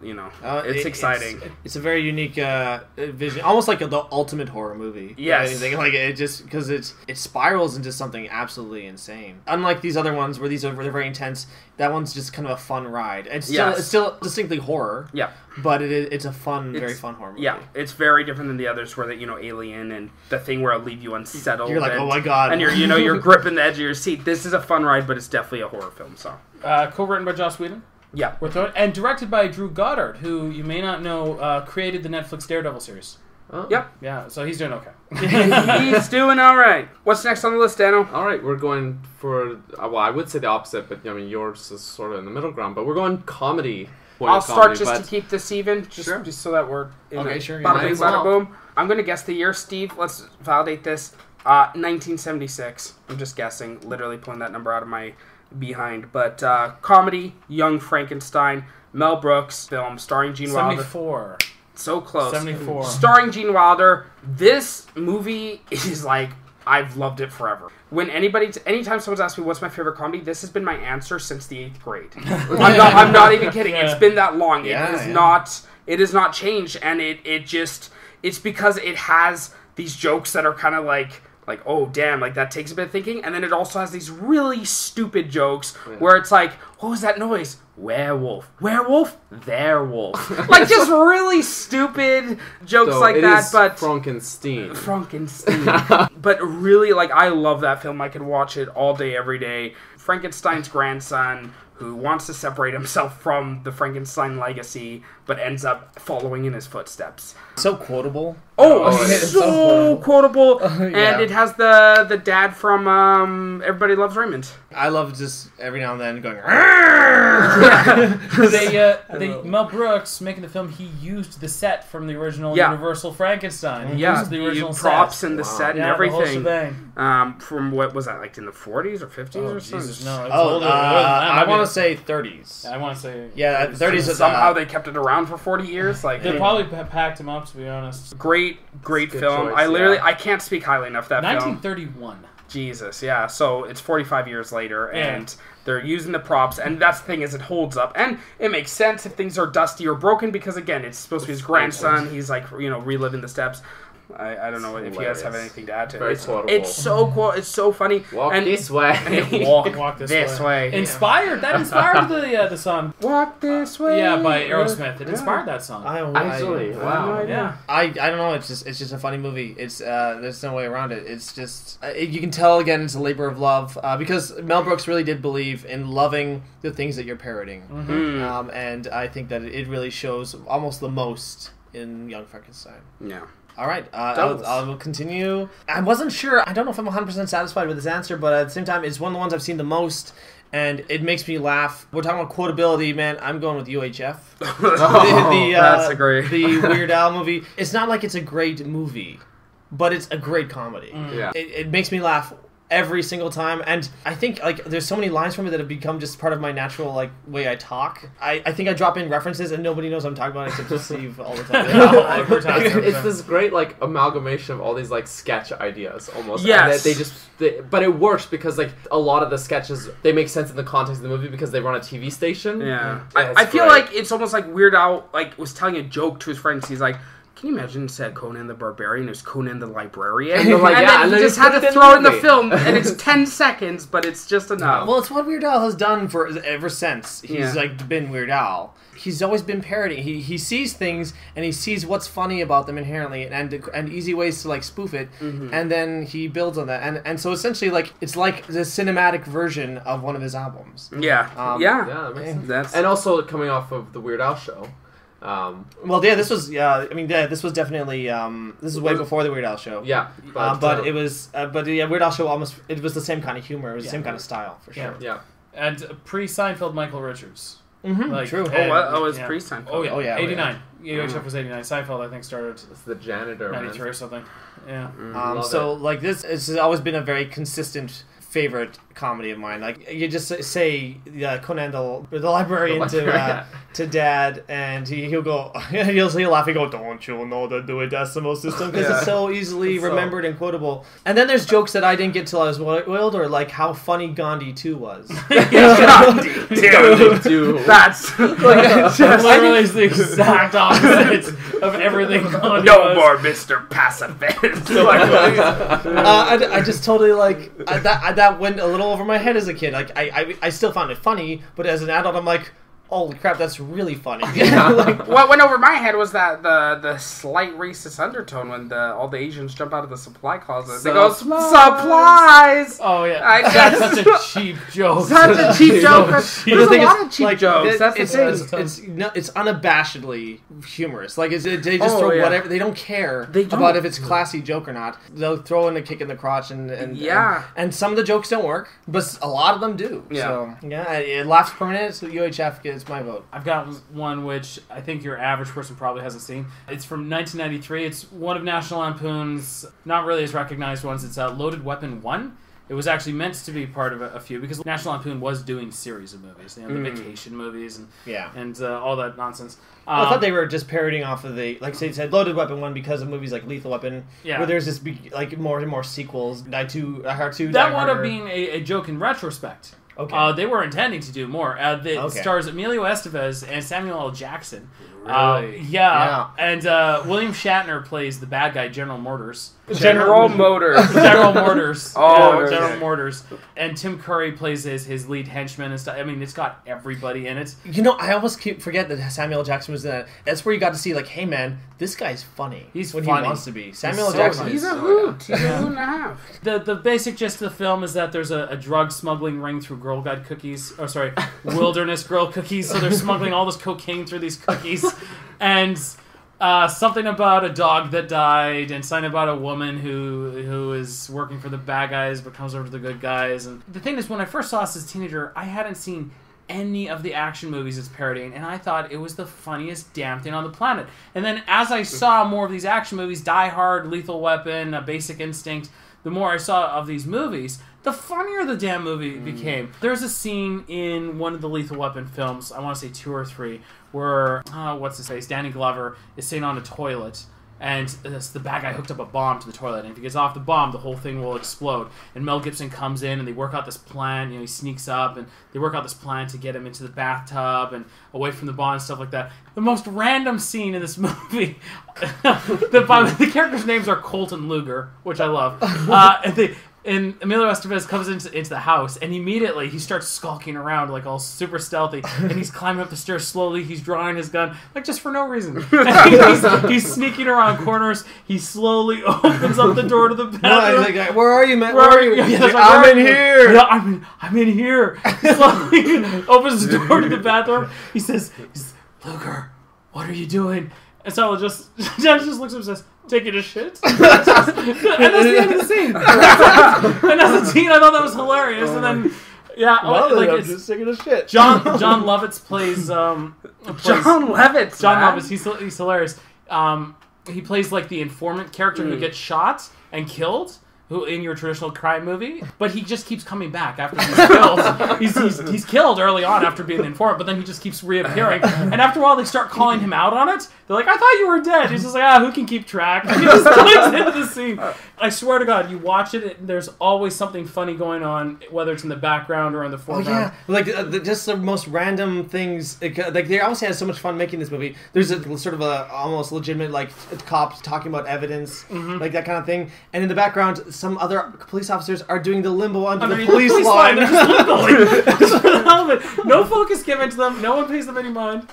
it's exciting. It's a very unique vision, almost like the ultimate horror movie. Yes, it just because it spirals into something absolutely insane. Unlike these other ones, where they're very intense, that one's just kind of a fun ride. It's still distinctly horror. Yeah, but it's a very fun horror movie. Yeah, it's very different than the others, where Alien and the Thing, where it'll leave you unsettled. You're like, oh my god, and you're gripping the edge of your seat. This is a fun ride, but it's definitely a horror film. So. Co-written by Joss Whedon. Yeah. And directed by Drew Goddard, who you may not know created the Netflix Daredevil series. Oh. Yep. Yeah, so he's doing okay. He's doing all right. What's next on the list, Dano? All right, we're going for, I would say the opposite, but yours is sort of in the middle ground, but we're going comedy. I'll start just to keep this even, just so that we're in bada bing, bada boom. I'm going to guess the year, Steve. Let's validate this. 1976. I'm just guessing, literally pulling that number out of my behind, but comedy, Young Frankenstein, Mel Brooks film starring Gene Wilder. 74. So close. 74. Starring Gene Wilder. This movie is I've loved it forever. Anytime someone's asked me what's my favorite comedy, this has been my answer since the 8th grade. I'm not even kidding. Yeah. It's been that long. It has not changed, and it's because it has these jokes that are kind of like, oh, damn, that takes a bit of thinking. And then it also has these really stupid jokes where it's like, what was that noise? Werewolf. Werewolf? Their wolf. Just really stupid jokes that. But Frankenstein. But really, I love that film. I could watch it all day, every day. Frankenstein's grandson, who wants to separate himself from the Frankenstein legacy, but ends up following in his footsteps. So quotable. So quotable. And it has the dad from Everybody Loves Raymond. I love just every now and then going, Mel Brooks, making the film, he used the set from the original Universal Frankenstein. He used the original props and the set and everything. The whole from what was that, in the 40s or 50s or something? No, it's older. I want to say 30s. I want to say 30s. Somehow they kept it around for 40 years. They probably packed him up, to be honest. Great film. Choice, I can't speak highly enough of that 1931. film. Jesus, yeah. So it's 45 years later, and they're using the props, and that's the thing, is it holds up, and it makes sense if things are dusty or broken, because again, it's supposed to be his grandson. He's reliving the steps. I don't know if you guys have anything to add to it. It's so cool. It's so funny. Walk this way. Walk this way. That inspired the song. Walk this way. Yeah, by Aerosmith. It inspired that song. Actually, wow. Yeah. I don't know. It's just a funny movie. It's there's no way around it. It's just you can tell again it's a labor of love because Mel Brooks really did believe in loving the things that you're parroting, and I think that it really shows almost the most in Young Frankenstein. Yeah. All right, I will continue. I wasn't sure. I don't know if I'm 100% satisfied with this answer, but at the same time, it's one of the ones I've seen the most, and it makes me laugh. We're talking about quotability, man. I'm going with UHF. That's a great... The Weird Al movie. It's not like it's a great movie, but it's a great comedy. Yeah. It makes me laugh every single time. And I think like there's so many lines from it that have become just part of my natural like way I talk. I think I drop in references and nobody knows what I'm talking about except just Steve all the time. It's this great like amalgamation of all these like sketch ideas almost. Yes. And but it works because like a lot of the sketches they make sense in the context of the movie because they run a TV station. Yeah. I feel like it's almost like Weird Al like was telling a joke to his friends. He's like, can you imagine instead Conan the Barbarian, there's Conan the Librarian? And, like, and then he just had to throw in the film, and it's 10 seconds, but it's just enough. Well, it's what Weird Al has done ever since he's like been Weird Al. He's always been parodying. He sees things, and he sees what's funny about them inherently, and easy ways to like spoof it, and then he builds on that. And so essentially, like it's like the cinematic version of one of his albums. Yeah, that makes sense. And also coming off of the Weird Al show. This was this was definitely this is way before the Weird Al show. Yeah, but it was Weird Al show it was the same kind of humor, it was the same kind of style for sure. Yeah. And pre-Seinfeld Michael Richards. Like, true. It was pre-Seinfeld. Oh yeah, 89. UHF was 89. Seinfeld I think started. It's the janitor. 93 or something. Yeah. Like this has always been a very consistent favorite comedy of mine. Like you just say Conan the librarian to Dad, and he'll go he'll laugh and go, "Don't you know the Dewey Decimal System?" Because it's so easily remembered and quotable. And then there's jokes that I didn't get till I was older, like how funny Gandhi 2 was. Gandhi 2. That's literally the exact opposite of everything Gandhi no was. More Mr. Pacifist. I just totally like that went a little over my head as a kid. Like I still found it funny, but as an adult, I'm like, holy crap, that's really funny. What went over my head was that the slight racist undertone when all the Asians jump out of the supply closet. They go, supplies! Oh, yeah. That's such a cheap joke. Such a cheap joke. There's a lot of cheap jokes. That's the thing. It's unabashedly humorous. Like, they just throw whatever. They don't care about if it's classy joke or not. They'll throw in a kick in the crotch and some of the jokes don't work, but a lot of them do. Yeah. So, it laughs per minute, so UHF gets my vote. I've got one which I think your average person probably hasn't seen. It's from 1993. It's one of National Lampoon's not really as recognized ones. It's Loaded Weapon 1. It was actually meant to be part of a few because National Lampoon was doing series of movies, the vacation movies and all that nonsense. I thought they were just parodying off of like they said Loaded Weapon 1 because of movies like Lethal Weapon, where there's this like more and more sequels. Die Hard 2, that wound up being a joke in retrospect. Okay. They were intending to do more. It stars Emilio Estevez and Samuel L. Jackson. Really? And William Shatner plays the bad guy, General Motors. General Motors. General Motors. And Tim Curry plays his lead henchman and stuff. I mean, it's got everybody in it. You know, I almost forget that Samuel L. Jackson was in that. That's where you got to see, like, hey, man, this guy's funny. He's when funny. he wants to be. Samuel L. Jackson. He's a hoot. He's a hoot and a half. The basic gist of the film is that there's a drug smuggling ring through Girl Guide cookies. Wilderness Girl cookies. So they're smuggling all this cocaine through these cookies. And something about a dog that died, and something about a woman who is working for the bad guys but comes over to the good guys. And the thing is, when I first saw this as a teenager, I hadn't seen any of the action movies it's parodying, and I thought it was the funniest damn thing on the planet. And then as I saw more of these action movies, Die Hard, Lethal Weapon, Basic Instinct, the more I saw of these movies, the funnier the damn movie became. There's a scene in one of the Lethal Weapon films, I want to say 2 or 3, where, what's his face, Danny Glover is sitting on a toilet, and the bad guy hooked up a bomb to the toilet, and if he gets off the bomb, the whole thing will explode. And Mel Gibson comes in, and they work out this plan, he sneaks up, and they work out this plan to get him into the bathtub, and away from the bomb and stuff like that. The most random scene in this movie, the characters' names are Colt and Luger, which I love, and Emilio Estevez comes into the house, and immediately he starts skulking around, like all super stealthy, and he's climbing up the stairs slowly, he's drawing his gun, like just for no reason. he's sneaking around corners, he slowly opens up the door to the bathroom. He's like, where are you, man? Where are you? I'm in here! Yeah, I'm in here! He slowly opens the door to the bathroom, he says, Luger, what are you doing? And so just looks at him and says, taking a shit? And that's the end of the scene. And as a teen, I thought that was hilarious. And then, I'm just taking a shit. John Lovitz plays John Lovitz, he's hilarious. He plays like the informant character who gets shot and killed, who in your traditional crime movie, but he just keeps coming back after he's killed. He's killed early on after being the informant, but then he just keeps reappearing. And after a while, they start calling him out on it. They're like, "I thought you were dead." He's just like, "Who can keep track?" And he just goes into the scene. I swear to God, you watch it, there's always something funny going on, whether it's in the background or in the foreground. Oh yeah, like just the most random things. Like they obviously had so much fun making this movie. There's a sort of a almost legitimate like cops talking about evidence, like that kind of thing. And in the background, some other police officers are doing the limbo under the police line. They're just limboing. No focus given to them. No one pays them any mind.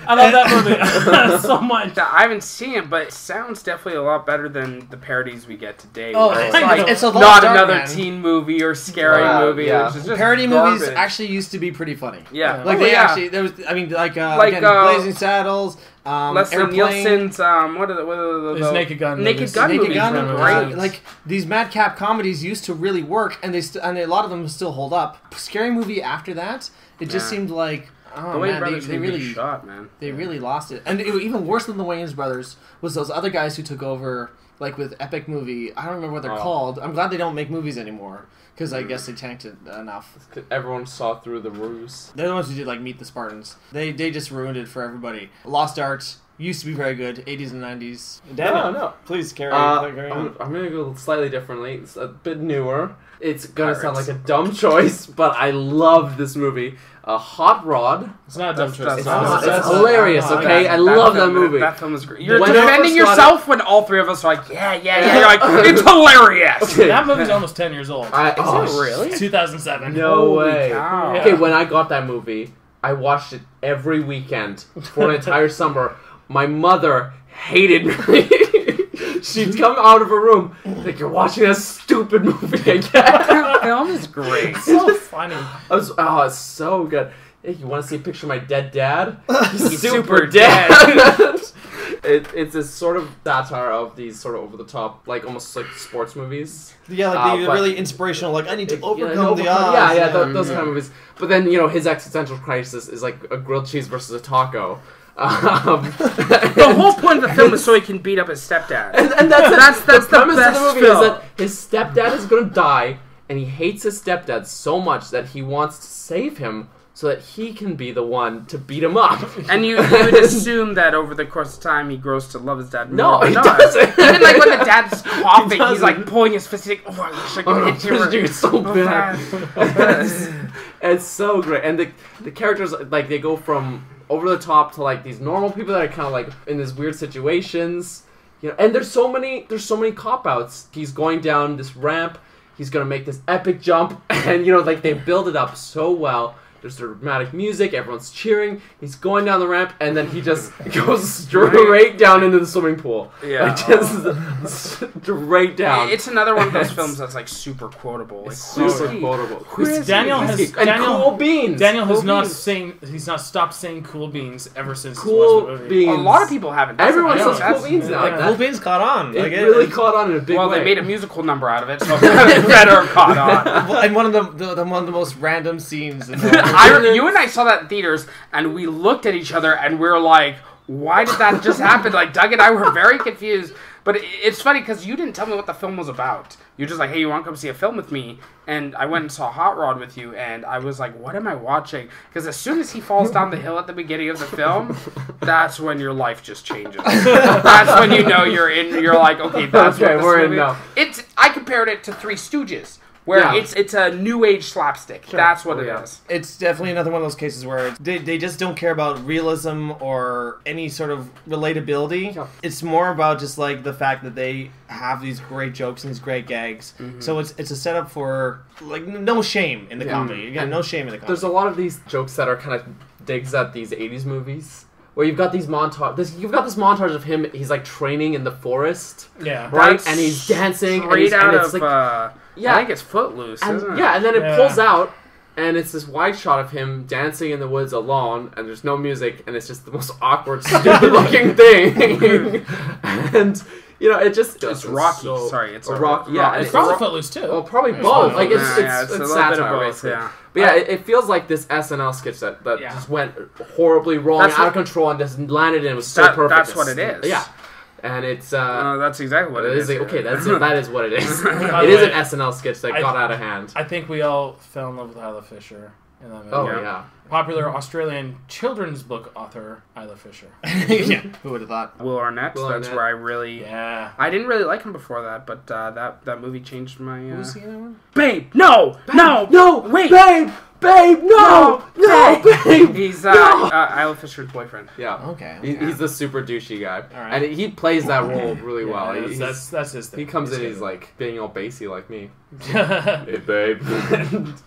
I love that movie so much. I haven't seen it, but it sounds definitely a lot better than the parodies we get today. Oh, it's like it's a not another teen movie or scary movie. Yeah. Which is just parody garbage. movies actually used to be pretty funny. Yeah, like actually there was. I mean, again, Blazing Saddles. Leslie Airplane. Nielsen's what are the Naked Gun movies were great. Like these madcap comedies used to really work, and and a lot of them still hold up. Scary Movie after that, it just seemed like. Oh, the Wayans man, brothers they really shot, man. They really lost it, and even worse than the Wayans brothers was those other guys who took over, like with Epic Movie. I don't remember what they're called. I'm glad they don't make movies anymore because I guess they tanked it enough. Everyone saw through the ruse. They're the ones who did like Meet the Spartans. They just ruined it for everybody. Lost Art used to be very good, 80s and 90s. Daniel, No. please carry on. I'm going to go slightly differently. It's a bit newer. It's going to sound like a dumb choice, but I love this movie. Hot Rod. It's not a dumb choice. It's hilarious, okay? I love that movie. That film is great. You're When defending I first yourself when all three of us are like, yeah. You're like, it's hilarious. That movie's almost 10 years old. Is it really? 2007. No Holy way. cow. Okay, when I got that movie, I watched it every weekend for an entire summer. My mother hated me. She'd come out of her room like, "You're watching that stupid movie again." That film is great. So funny. It's so good. Hey, you want to see a picture of my dead dad? He's super dead. It's this sort of satire of these sort of over-the-top, like almost like sports movies. Yeah, like the really inspirational, like I need to overcome the odds. Yeah, those kind of movies. But then, his existential crisis is like a grilled cheese versus a taco. The whole point of the film is so he can beat up his stepdad. And that's the premise best of the movie film. is that his stepdad is going to die, and he hates his stepdad so much that he wants to save him so that he can be the one to beat him up. And you would assume that over the course of time he grows to love his dad more. No, but he not. doesn't. Even like when the dad's coughing, he's like doesn't. pulling his fist. He's like, "Oh, I wish I could hit you." It's so bad. It's so great, and the characters like they go from over the top to like these normal people that are kind of like in these weird situations, And there's so many cop outs. He's going down this ramp. He's gonna make this epic jump, and like they build it up so well. There's dramatic music, everyone's cheering, he's going down the ramp, and then he just goes straight down into the swimming pool. Yeah. Like, just straight down. It's another one of those films that's like super quotable. It's super quotable. Daniel has cool beans. Daniel has Cool not beans. he's not stopped saying cool beans ever since Cool he watched the movie. beans. A lot of people haven't. That's Everyone amazing. says cool beans now. Like, Cool Beans caught on. It Like, really caught on in a big way. Well, they made a musical number out of it, so it better have caught on. And one of one of the most random scenes. In the You and I saw that in theaters, and we looked at each other, and we were like, why did that just happen? Like, Doug and I were very confused. But it's funny, because you didn't tell me what the film was about. You're just like, hey, you want to come see a film with me? And I went and saw Hot Rod with you, and I was like, what am I watching? Because as soon as he falls down the hill at the beginning of the film, that's when your life just changes. That's when you know you're like, okay, that's what this we're in movie now. I compared it to Three Stooges. Where it's a new age slapstick. Sure. That's what it is. It's definitely another one of those cases where they just don't care about realism or any sort of relatability. Yeah. It's more about just like the fact that they have these great jokes and these great gags. Mm-hmm. So it's a setup for like no shame in the comedy. Again, no shame in the comedy. There's a lot of these jokes that are kind of digs at these 80s movies. Where you've got these you've got this montage of him. He's like training in the forest, Yeah. right? That's and he's dancing, and, straight out it's of, like, I think it's Footloose, and, isn't it? yeah, and then it Yeah. pulls out, and it's this wide shot of him dancing in the woods alone, and there's no music, and it's just the most awkward, stupid-looking thing. And it just It's Rocky. So, Sorry, it's Rocky. Yeah, It's probably Footloose too. Well, probably Yeah. both. Like it's Yeah, it's a it's little bit of satire, both, basically. yeah. But yeah, it feels like this SNL sketch that just went horribly wrong, That's out of what- control, and just landed in. It was so perfect. That's what it is. Yeah. And it's that's exactly what it is. Okay, that is what it is. By It the is way, an SNL sketch that got out of hand. I think we all fell in love with Isla Fisher in that movie. Oh yeah. Popular Australian children's book author Isla Fisher. Yeah, who would have thought? Will Arnett. Will That's Arnett. where I really. Yeah. I didn't really like him before that, but that movie changed my. Who's he in that one? Babe, no, wait, babe, no, babe. He's No. Isla Fisher's boyfriend. Yeah. Okay. He's the super douchey guy, right. and he plays that role really well. Yeah, that's his thing. He comes in, good. he's like being all bassy like me. Hey, babe.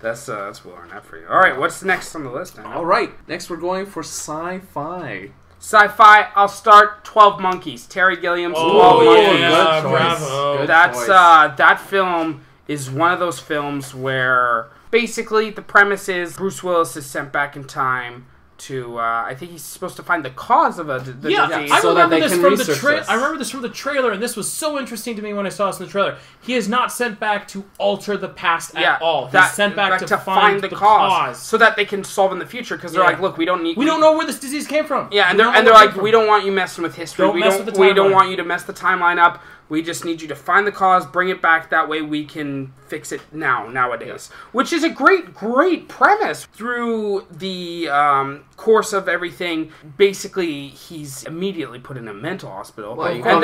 That's Will Arnett for you. All right, what's next on the list? Then? All right, next we're going for sci-fi. Sci-fi. I'll start 12 Monkeys. Terry Gilliam's 12 Oh, Monkeys. yeah, good choice. bravo. Good That's choice. that film is one of those films where basically the premise is Bruce Willis is sent back in time to I think he's supposed to find the cause of the disease. I so that remember they this can from the research trailer. this. I remember this from the trailer, and this was so interesting to me when I saw this in the trailer. He is not sent back to alter the past at all. He's sent back to find the cause, so that they can solve in the future. Because they're like, look, we don't know where this disease came from. Yeah, and We they're don't know like, where it came we from. don't want you messing with history. Don't mess with the we don't timeline. want you to mess the timeline up. We just need you to find the cause, bring it back. That way we can fix it nowadays. Which is a great premise. Through the course of everything, basically he's immediately put in a mental hospital. Well, you and can't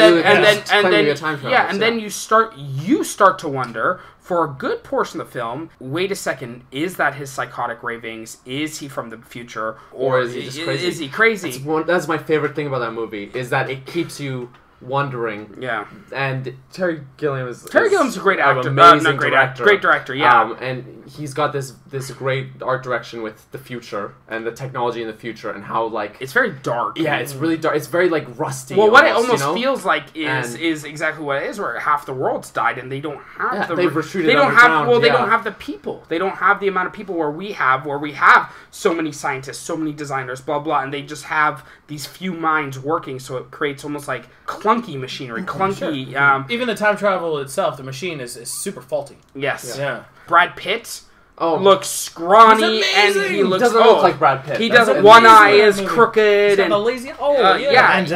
then then you start to wonder for a good portion of the film, wait a second, is that his psychotic ravings? Is he from the future? Or is he just crazy? Is he crazy? That's my favorite thing about that movie, is that it keeps you wondering. Yeah. And Terry Gilliam's a great actor. Amazing Great director, yeah. And he's got this great art direction with the future and the technology in the future and how, like... It's very dark. Yeah, it's really dark. It's very, like, rusty. Well, what it almost you know? feels like is exactly what it is, where half the world's died and they don't have they've retreated they don't underground, have they don't have the people. They don't have the amount of people where we have so many scientists, so many designers, blah blah, and they just have these few minds working, so it creates almost like clunky machinery, clunky. Sure. Even the time travel itself, the machine is super faulty. Yes. Yeah. Brad Pitt looks scrawny and he looks. Doesn't look like Brad Pitt. He doesn't. One eye is crooked. He's got and the lazy. And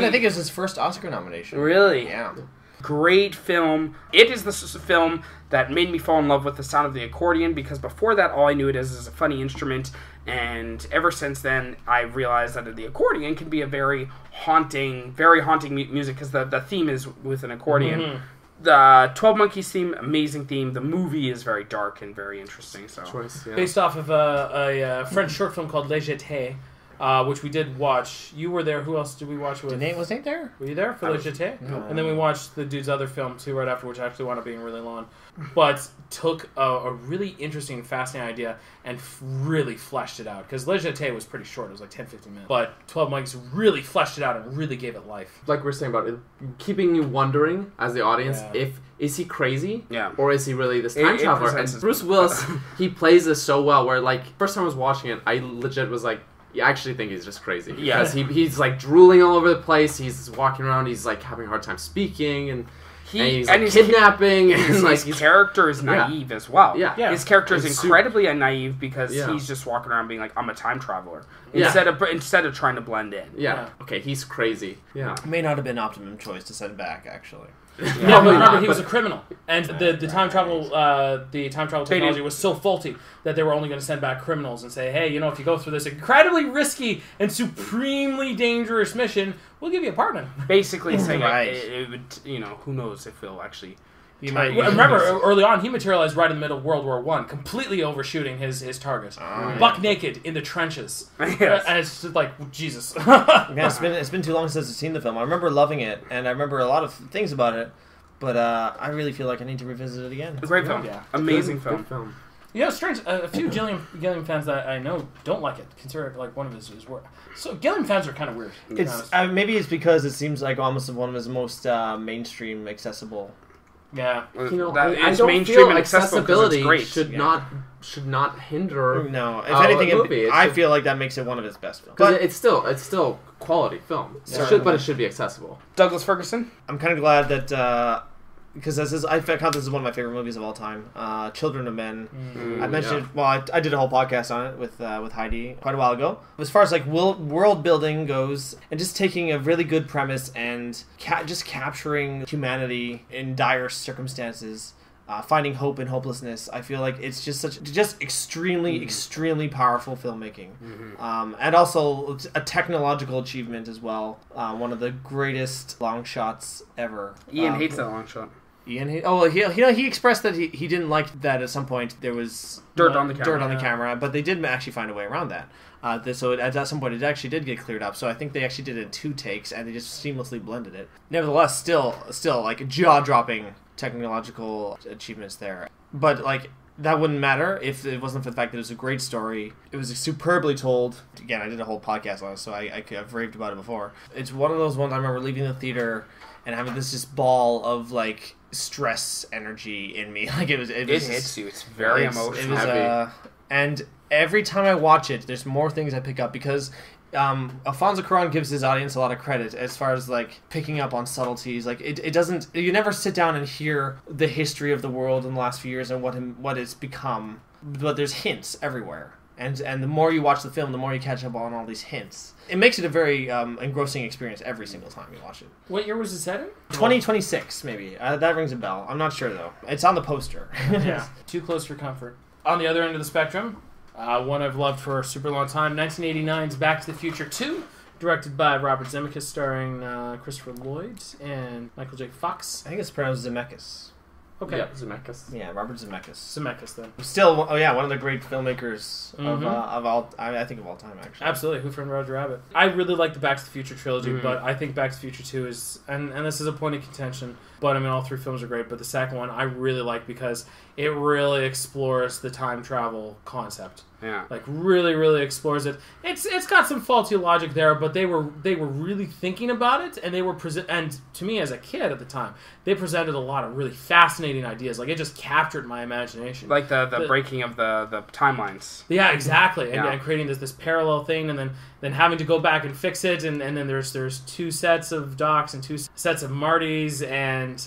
I think it was his first Oscar nomination. Really? Yeah. Great film. It is the film that made me fall in love with the sound of the accordion, because before that, all I knew it as a funny instrument, and ever since then, I realized that the accordion can be a very haunting music, because the theme is with an accordion. Mm-hmm. The 12 Monkeys theme, amazing theme. The movie is very dark and very interesting. So Based off of a French short film called Les Jetés, which we did watch. You were there. Who else did we watch with? Was Nate there? Were you there for Les Jetés? No. And then we watched the dude's other film too right after, which actually wound up being really long, but took a really interesting, fascinating idea and really fleshed it out. Because Les Jetés was pretty short. It was like 10-15 minutes. But 12 Monkeys really fleshed it out and really gave it life. Like we were saying about it, keeping you wondering as the audience, is he crazy? Yeah. Or is he really this time traveler? And presents- Bruce Willis, he plays this so well, where, like, first time I was watching it, I legit was like, I actually think he's just crazy. Yeah. Because he's like drooling all over the place, he's walking around, he's like having a hard time speaking, and he's like kidnapping, and like his character is naive as well. Yeah. His character is incredibly naive, because he's just walking around being like, I'm a time traveler. Instead of trying to blend in. Yeah. Okay, he's crazy. Yeah. May not have been optimum choice to send back, actually. Yeah, but remember, he was a criminal, and the time travel technology was so faulty that they were only going to send back criminals and say, hey, if you go through this incredibly risky and supremely dangerous mission, we'll give you a pardon. Basically saying, Right. it would, who knows if he'll actually. Remember, early on, he materialized right in the middle of World War I, completely overshooting his target, buck naked in the trenches. Yes. And it's just like, Jesus. Yeah, it's been too long since I've seen the film. I remember loving it, and I remember a lot of things about it, but I really feel like I need to revisit it again. Great film. Yeah. Amazing Good film. Strange. A few Gilliam fans that I know don't like it. Consider it like one of his work. So Gilliam fans are kind of weird. It's maybe it's because it seems like almost one of his most mainstream Yeah. accessible. I it's don't mainstream feel and accessible 'cause it's accessibility great. should not hinder. No, if a anything, movie. I feel like that makes it one of his best films. Because But it's still quality film. Yeah. But it should be accessible. Douglas Ferguson. I'm kind of glad that because I count this as one of my favorite movies of all time. Children of Men. Mm, I mentioned it. Well, I did a whole podcast on it with Heidi quite a while ago. As far as like world building goes, and just taking a really good premise and just capturing humanity in dire circumstances. Finding hope in hopelessness. I feel like it's just extremely powerful filmmaking, and also a technological achievement as well. One of the greatest long shots ever. Ian hates that long shot. Ian, he expressed that he didn't like that at some point there was dirt on the camera, but they did actually find a way around that. So at some point it actually did get cleared up. So I think they actually did it in 2 takes, and they just seamlessly blended it. Nevertheless, still like jaw-dropping technological achievements there. But like that wouldn't matter if it wasn't for the fact that it was a great story. It was superbly told. Again, I did a whole podcast on it, so I've raved about it before. It's one of those ones I remember leaving the theater and having this just ball of like stress energy in me. Like it hits you. It's very emotional. It was and every time I watch it, there's more things I pick up because Alfonso Cuarón gives his audience a lot of credit as far as like picking up on subtleties. Like it doesn't. You never sit down and hear the history of the world in the last few years and what it's become. But there's hints everywhere, and the more you watch the film, the more you catch up on all these hints. It makes it a very engrossing experience every single time you watch it. What year was it set in? 2026, maybe. That rings a bell. I'm not sure though. It's on the poster. Yeah, too close for comfort. On the other end of the spectrum. One I've loved for a super long time, 1989's Back to the Future 2, directed by Robert Zemeckis, starring Christopher Lloyd and Michael J. Fox. I think it's pronounced Zemeckis. Okay. Yeah, Zemeckis. Yeah, Robert Zemeckis. Zemeckis, then. Still, one of the great filmmakers of all, I think of all time, actually. Absolutely, Who Framed Roger Rabbit. I really like the Back to the Future trilogy, but I think Back to the Future 2 is, and this is a point of contention, but I mean, all 3 films are great, but the second one I really like because it really explores the time travel concept. Yeah. Like really, really explores it. It's got some faulty logic there, but they were really thinking about it, and they were and to me as a kid at the time, they presented a lot of really fascinating ideas. Like it just captured my imagination. Like the breaking of the timelines. Yeah, exactly. And creating this parallel thing, and then having to go back and fix it, and then there's 2 sets of Docs and 2 sets of Martys, and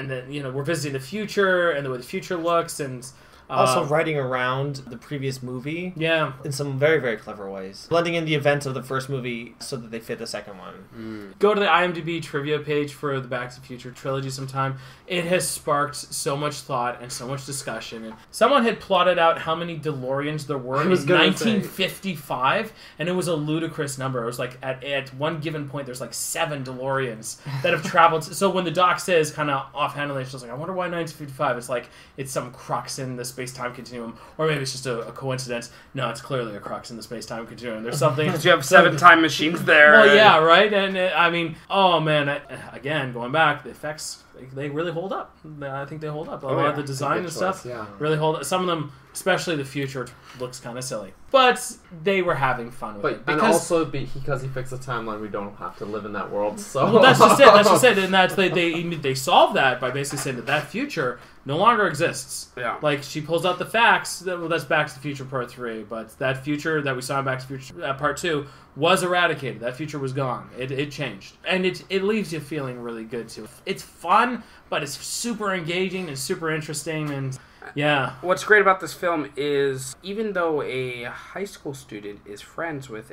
then we're visiting the future and the way the future looks, and also writing around the previous movie in some very, very clever ways. Blending in the events of the first movie so that they fit the second one. Go to the IMDb trivia page for the Back to the Future trilogy sometime. It has sparked so much thought and so much discussion. And someone had plotted out how many DeLoreans there were in 1955, and it was a ludicrous number. It was like at one given point there's like 7 DeLoreans that have traveled. So when the doc says kind of offhandedly, she's like, I wonder why 1955. It's like it's some crux in the space-time continuum, or maybe it's just a coincidence. No, it's clearly a crux in the space-time continuum. There's something. You have 7 time machines there. Well, yeah, right. And I mean, oh man, again going back, the effects they really hold up. I think they hold up. A lot of the design and stuff really hold up. Some of them, especially the future, looks kind of silly, but they were having fun with it. And also because he fixed the timeline, we don't have to live in that world. So well, that's just it. That's just it. And they solved that by basically saying that future no longer exists. Yeah. Like, she pulls out the facts. That's Back to the Future Part 3. But that future that we saw in Back to the Future Part 2 was eradicated. That future was gone. It changed. And it leaves you feeling really good, too. It's fun, but it's super engaging and super interesting. And, yeah. What's great about this film is, even though a high school student is friends with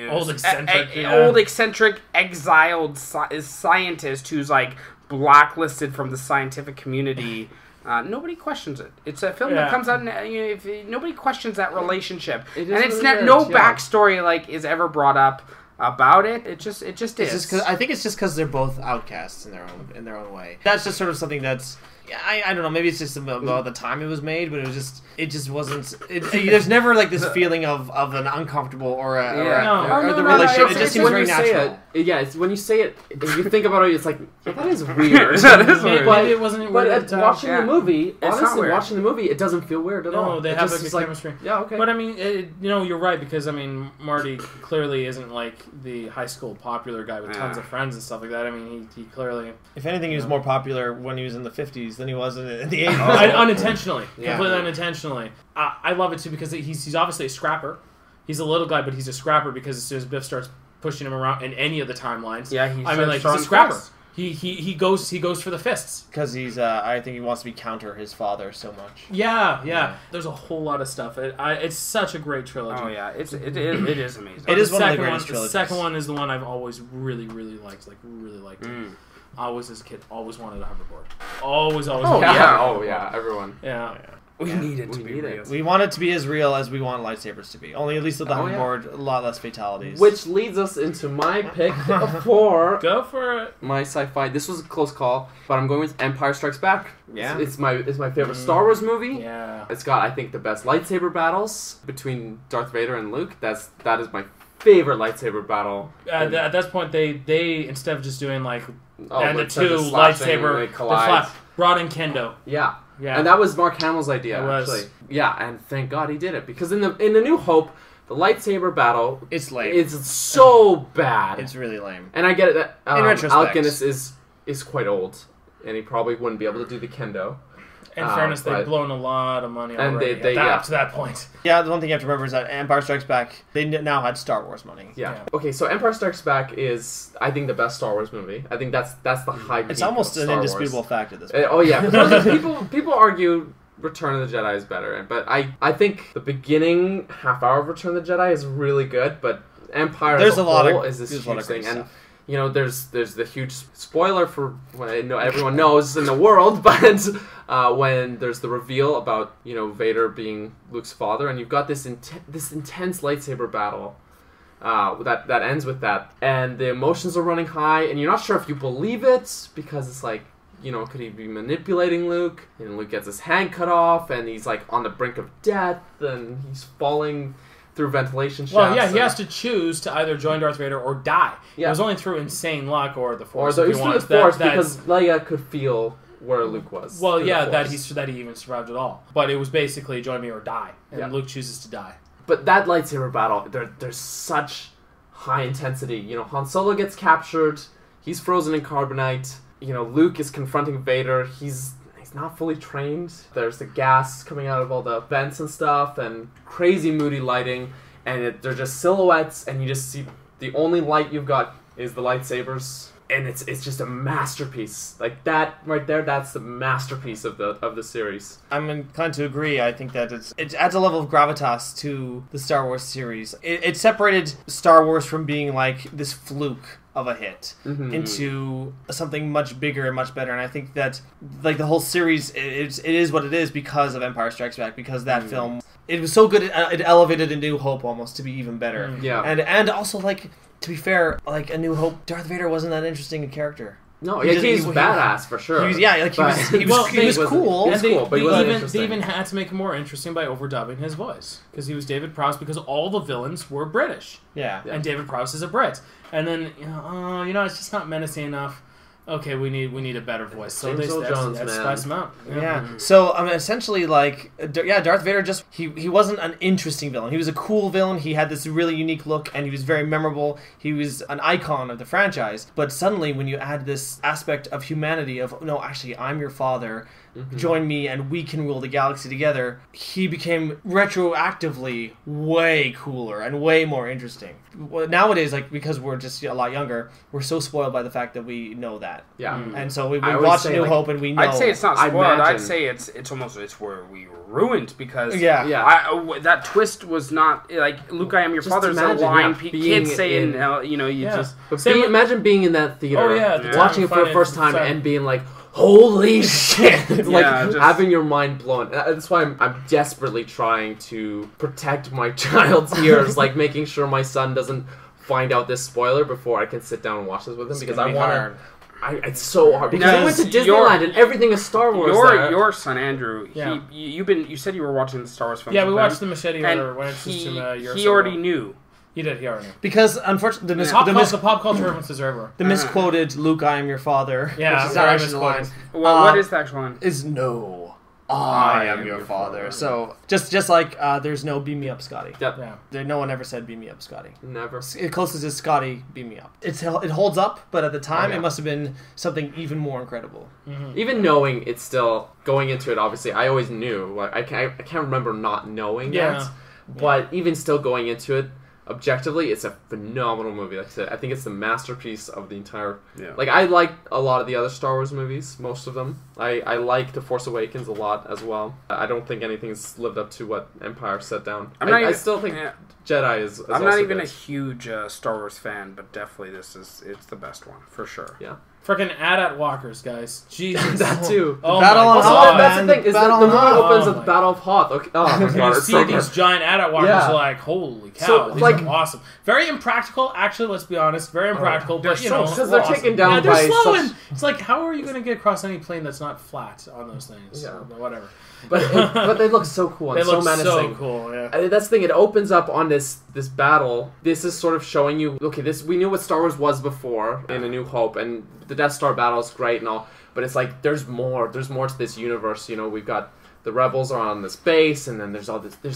old eccentric, exiled scientist who's, like, blacklisted from the scientific community, nobody questions it. It's a film that comes out, and nobody questions that relationship, and it's no backstory like is ever brought up about it. It just is. I think it's just because they're both outcasts in their own way. That's just sort of something that's. I don't know. Maybe it's just about the time it was made, but it just wasn't. There's never like this feeling of an uncomfortable or the relationship. It just seems very natural. It's when you say it, if you think about it, it's like that is weird. That is weird. But it wasn't weird. But watching the movie, honestly, watching the movie, it doesn't feel weird at all. No, they have a good chemistry. Yeah, okay. But I mean, you're right, because I mean, Marty clearly isn't like the high school popular guy with tons of friends and stuff like that. I mean, he clearly. If anything, he was more popular when he was in the 50s than he was in the 80s. Unintentionally. Completely unintentionally. I love it too because he's obviously a scrapper. He's a little guy, but he's a scrapper because as soon as Biff starts pushing him around in any of the timelines, he's a scrapper. He goes for the fists because he's. I think he wants to counter his father so much. Yeah. There's a whole lot of stuff. It's such a great trilogy. Oh yeah, it is amazing. It is one of the greatest trilogies. The second one is the one I've always really liked. Always as a kid, always wanted a hoverboard. Always. Oh yeah, everyone. Yeah. We need it to be real. We want it to be as real as we want lightsabers to be. Only at least with the hoverboard, a lot less fatalities. Which leads us into my pick for... Go for it. My sci-fi. This was a close call, but I'm going with Empire Strikes Back. Yeah. It's my favorite Star Wars movie. Yeah. It's got, I think, the best lightsaber battles between Darth Vader and Luke. That is my favorite lightsaber battle. At that point, they instead of just doing the two lightsaber, lightsaber, brought in kendo. Yeah. Yeah. And that was Mark Hamill's idea, actually. Yeah, and thank God he did it. Because in the New Hope, the lightsaber battle... It's lame. It's so bad. It's really lame. And I get it that in retrospect. Alec Guinness is quite old. And he probably wouldn't be able to do the kendo. In fairness, they've blown a lot of money already up to that point. Yeah, the one thing you have to remember is that Empire Strikes Back, they now had Star Wars money. Yeah. Okay, so Empire Strikes Back is, I think, the best Star Wars movie. I think that's the high peak. It's almost an indisputable fact at this point. Oh yeah, people argue Return of the Jedi is better, but I think the beginning half hour of Return of the Jedi is really good, but Empire as a whole is this huge thing. And you know, there's the huge spoiler for what I know everyone knows in the world, but when there's the reveal about, you know, Vader being Luke's father, and you've got this intense lightsaber battle that ends with that, and the emotions are running high, and you're not sure if you believe it because it's like, you know, could he be manipulating Luke? And Luke gets his hand cut off, and he's like on the brink of death, and he's falling through ventilation shafts. Well, yeah, he has to choose to either join Darth Vader or die. Yeah. It was only through insane luck or the Force. Or it was through the Force because Leia could feel where Luke was. Well, yeah, that he even survived at all. But it was basically join me or die, and Luke chooses to die. But that lightsaber battle, there's such high intensity. You know, Han Solo gets captured. He's frozen in carbonite. You know, Luke is confronting Vader. He's not fully trained. There's the gas coming out of all the vents and stuff, and crazy moody lighting, and they're just silhouettes, and you just see the only light you've got is the lightsabers, and it's just a masterpiece. Like that right there, that's the masterpiece of the series. I'm inclined to agree. I think that it adds a level of gravitas to the Star Wars series. It separated Star Wars from being like this fluke of a hit into something much bigger and much better, and I think that like the whole series it is what it is because of Empire Strikes Back, because that film, it was so good it elevated A New Hope almost to be even better. And also, like, to be fair, like A New Hope, Darth Vader wasn't that interesting a character. No, he's badass for sure. He was cool. And but he wasn't interesting. They even had to make him more interesting by overdubbing his voice, because he was David Prowse, because all the villains were British. Yeah. And David Prowse is a Brit. And then it's just not menacing enough. Okay, we need a better voice. So they spice him up. Yeah. So essentially, like, Darth Vader he wasn't an interesting villain. He was a cool villain. He had this really unique look, and he was very memorable. He was an icon of the franchise. But suddenly, when you add this aspect of humanity, of no, actually, I'm your father. Join me, and we can rule the galaxy together. He became retroactively way cooler and way more interesting. Nowadays, like, because we're just a lot younger, we're so spoiled by the fact that we know that. Yeah. And so we watch New Hope, and we know. I'd say it's not spoiled. I'd say it's where we were ruined, because that twist was not like Luke, I am your father is a line kids saying, imagine being in that theater, watching it for the first time, and being like, holy shit! Having your mind blown. That's why I'm desperately trying to protect my child's ears, like making sure my son doesn't find out this spoiler before I can sit down and watch this with him, because I want to. It's so hard because I went to Disneyland and everything is Star Wars. Your son Andrew, you said you were watching the Star Wars films. Yeah, we watched the Machete Order when it's just he already knew. He already knew. Because, unfortunately, the pop culture references are everywhere. The misquoted "Luke, I am your father." Yeah, which is not actually the line. What is the actual line? Is no, I am your father. So just like there's no "Beam me up, Scotty." Yep. Yeah. No one ever said "Beam me up, Scotty." Never. It closest is "Scotty, beam me up." It holds up, but at the time it must have been something even more incredible. Even knowing it's still going into it, obviously, I always knew. Like I can't remember not knowing that. But even still going into it, objectively, it's a phenomenal movie. Like I said, I think it's the masterpiece of the entire... Yeah. Like, I like a lot of the other Star Wars movies, most of them. I like The Force Awakens a lot as well. I don't think anything's lived up to what Empire set down. I still think Jedi is I'm not even a huge Star Wars fan, but definitely it's the best one, for sure. Yeah. Freaking AT-AT walkers, guys. Jesus. That too. Oh Battle on Hoth, that's the thing, is that the movie opens Oh with Battle of Hoth. Okay. Oh my god, You it's see so these good. giant AT-AT walkers, Yeah. like, holy cow, So, these like- are awesome. Very impractical, actually, let's be honest. Very impractical, they're but, you so know. slow. Because they're awesome. taken down Yeah, they're by slowing. such... It's like, how are you going to get across any plane that's not flat on those things? Yeah. But whatever. But they look so cool and They so look menacing. so cool, yeah. That's the thing. It opens up on this battle. This is sort of showing you, okay, we knew what Star Wars was before in A New Hope, and the Death Star battle is great and all. But it's like there's more. There's more to this universe. You know, we've got the rebels are on this base, and then there's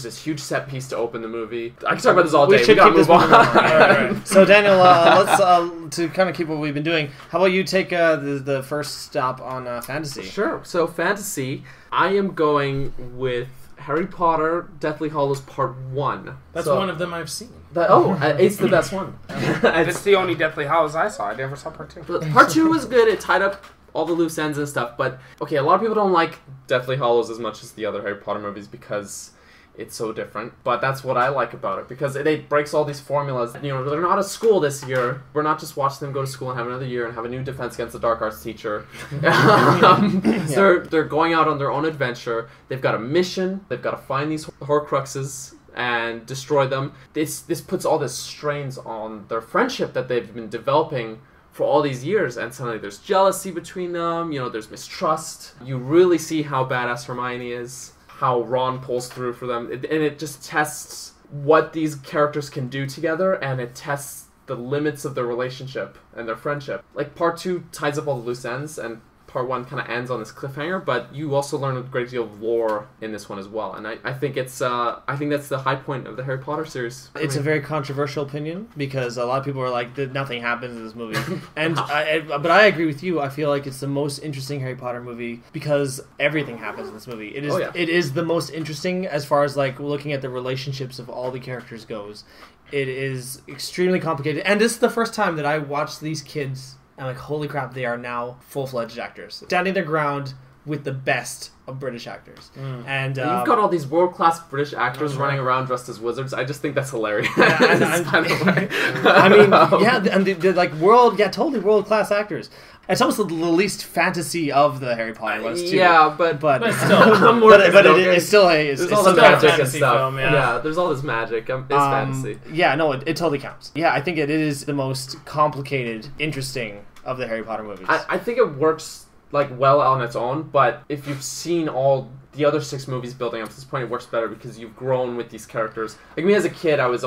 this huge set piece to open the movie. I can talk about this all day. We gotta move on. Right. So Daniel, let's to kind of keep what we've been doing. How about you take the first stop on fantasy? Sure. So fantasy, I am going with Harry Potter, Deathly Hallows Part 1. That's So- one of them I've seen. It's the best one. It's the only Deathly Hallows I saw. I never saw part 2. Part 2 was good. It tied up all the loose ends and stuff. But, okay, a lot of people don't like Deathly Hallows as much as the other Harry Potter movies because it's so different. But that's what I like about it, because it breaks all these formulas. You know, they're not at school this year. We're not just watching them go to school and have another year and have a new Defense Against the Dark Arts teacher. They're going out on their own adventure. They've got a mission. They've got to find these Horcruxes and destroy them. This puts all this strains on their friendship that they've been developing for all these years, and suddenly there's jealousy between them, you know, there's mistrust. You really see how badass Hermione is, how Ron pulls through for them, and it just tests what these characters can do together, and it tests the limits of their relationship and their friendship. Like, Part 2 ties up all the loose ends, and Part 1 kind of ends on this cliffhanger, but you also learn a great deal of lore in this one as well, and I think that's the high point of the Harry Potter series. It's a very controversial opinion, because a lot of people are like, nothing happens in this movie. And but I agree with you. I feel like it's the most interesting Harry Potter movie because everything happens in this movie. It is It is the most interesting as far as like looking at the relationships of all the characters goes. It is extremely complicated, and this is the first time that I watched these kids. And like, holy crap, they are now full-fledged actors, standing their ground with the best of British actors. And you've got all these world-class British actors running around dressed as wizards. I just think that's hilarious. I mean, yeah, and they're like totally world-class actors. It's almost the least fantasy of the Harry Potter ones too. Yeah, but still, it's still there's all still the magic and fantasy stuff. film, yeah. There's all this magic. It's fantasy. Yeah, no, it totally counts. Yeah, I think it is the most complicated, interesting of the Harry Potter movies. I think it works like well on its own, but if you've seen all the other 6 movies building up to this point, it works better because you've grown with these characters. Like me as a kid, I was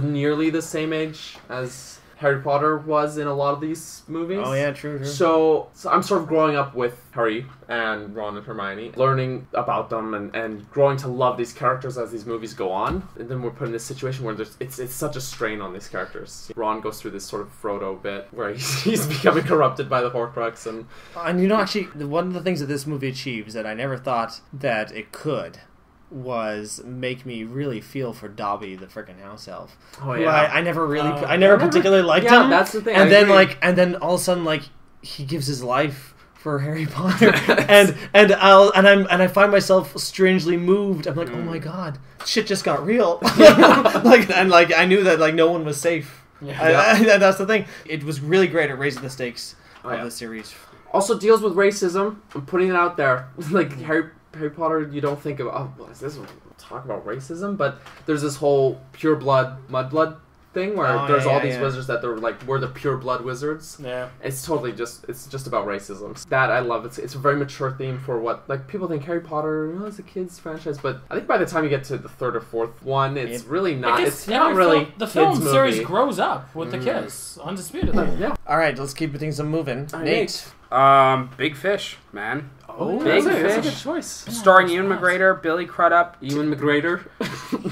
nearly the same age as Harry Potter was in a lot of these movies. Oh yeah, true. So I'm sort of growing up with Harry and Ron and Hermione, learning about them and growing to love these characters as these movies go on. And then we're put in this situation where it's such a strain on these characters. Ron goes through this sort of Frodo bit where he's becoming corrupted by the Horcrux, and you know, actually, one of the things that this movie achieves that I never thought that it could was make me really feel for Dobby, the freaking house elf. Oh who yeah, I never particularly liked him. Yeah, that's the thing. And then all of a sudden, like, he gives his life for Harry Potter, and I find myself strangely moved. I'm like, oh my god, shit just got real. I knew that like no one was safe. Yeah. That's the thing. It was really great at raising the stakes of the series. Also deals with racism. I'm putting it out there. Like Harry Potter, you don't think of, is this talk about racism? But there's this whole pure blood, mudblood thing where there's all these wizards that they're like, we're the pure blood wizards. Yeah. It's totally just about racism. That I love. It's a very mature theme for what, like, people think Harry Potter, it's a kid's franchise, but I think by the time you get to the 3rd or 4th one, it's really not. It's not really the film kids series movie. grows up with the kids, undisputedly. Yeah. All right, let's keep things moving. Nate. Big Fish, man. Oh, Big that's a Fish. good choice. Starring Ewan McGregor, Billy Crudup. Ewan McGregor.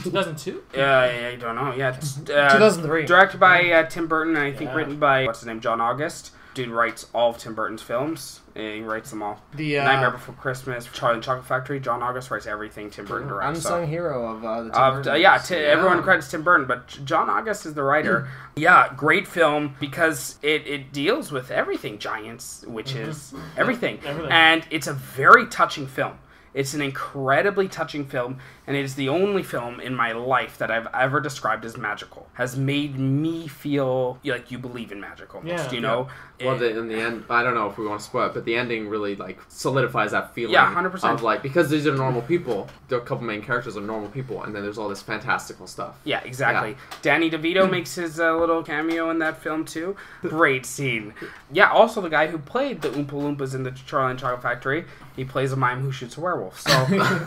2002? I don't know. Yeah. 2003. Directed by Tim Burton, and I think written by, what's his name, John August. Dude writes all of Tim Burton's films. He writes them all. The Nightmare Before Christmas, Charlie and the Chocolate Factory. John August writes everything Tim Burton directs. Unsung hero of the Tim Burton. Everyone credits Tim Burton, but John August is the writer. Yeah, great film because it deals with everything. Giants, witches, everything. And it's a very touching film. It's an incredibly touching film, and it is the only film in my life that I've ever described as magical. Has made me feel like you believe in magic almost, you know? Well, in the end, I don't know if we want to spoil it, but the ending really, like, solidifies that feeling. Yeah, 100%. Of, like, because these are normal people, the couple main characters are normal people, and then there's all this fantastical stuff. Yeah, exactly. Yeah. Danny DeVito makes his little cameo in that film, too. Great scene. Yeah, also the guy who played the Oompa Loompas in the Charlie and Chocolate Factory, he plays a mime who shoots a werewolf. So,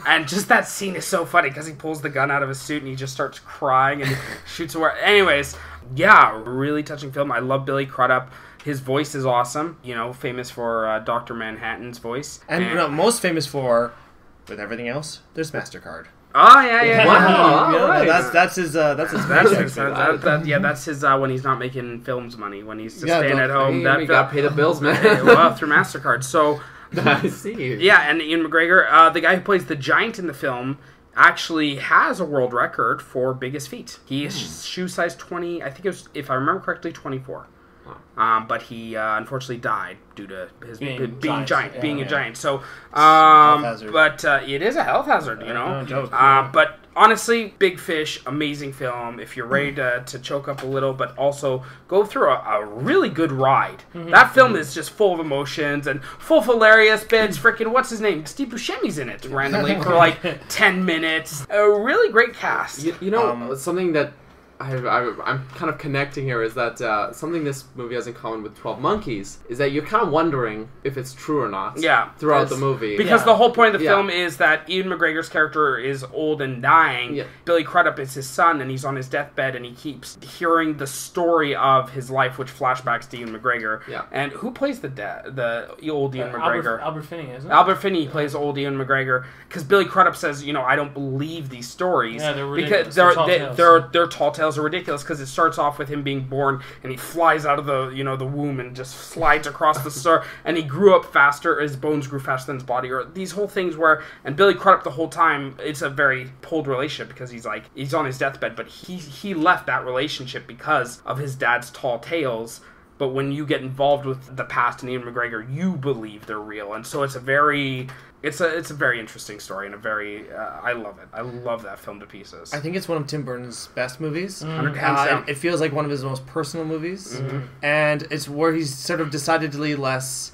and just that scene is so funny, because he pulls the gun out of his suit, and he just starts crying and shoots a werewolf. Anyways, yeah, really touching film. I love Billy Crudup. His voice is awesome, famous for Dr. Manhattan's voice. And most famous for, with everything else, there's MasterCard. Oh, yeah. Wow, right. That's his that's his when he's not making films money, when he's just staying at home. You got to pay the bills, man. Through MasterCard. So, I see. Yeah, and Ian McGregor, the guy who plays the giant in the film, actually has a world record for biggest feet. He is shoe size 20, I think it was, if I remember correctly, 24. But he unfortunately died due to his being a giant. So, but it is a health hazard, No joke. But honestly, Big Fish, amazing film. If you're ready to choke up a little, but also go through a really good ride. That film is just full of emotions and full of hilarious bits. Freaking, what's his name? Steve Buscemi's in it randomly for like 10 minutes. A really great cast. Something that I'm kind of connecting here is that something this movie has in common with 12 Monkeys is that you're kind of wondering if it's true or not throughout the movie. Because the whole point of the film is that Ian McGregor's character is old and dying. Yeah. Billy Crudup is his son, and he's on his deathbed, and he keeps hearing the story of his life, which flashbacks to Ian McGregor. Yeah. And who plays the old Ian McGregor? Albert Finney, isn't it? Albert Finney plays old Ian McGregor, because Billy Crudup says, I don't believe these stories. Yeah, they're ridiculous. Because they're tall tales are ridiculous, because it starts off with him being born and he flies out of the the womb and just slides across the star, and he grew up faster, his bones grew faster than his body, or these whole things where, and Billy Crudup the whole time, it's a very pulled relationship, because he's on his deathbed, but he left that relationship because of his dad's tall tales. But when you get involved with the past and Ian McGregor, you believe they're real, and so it's a very interesting story, and a very I love it. I love that film to pieces. I think it's one of Tim Burton's best movies. It feels like one of his most personal movies, and it's where he's sort of decidedly less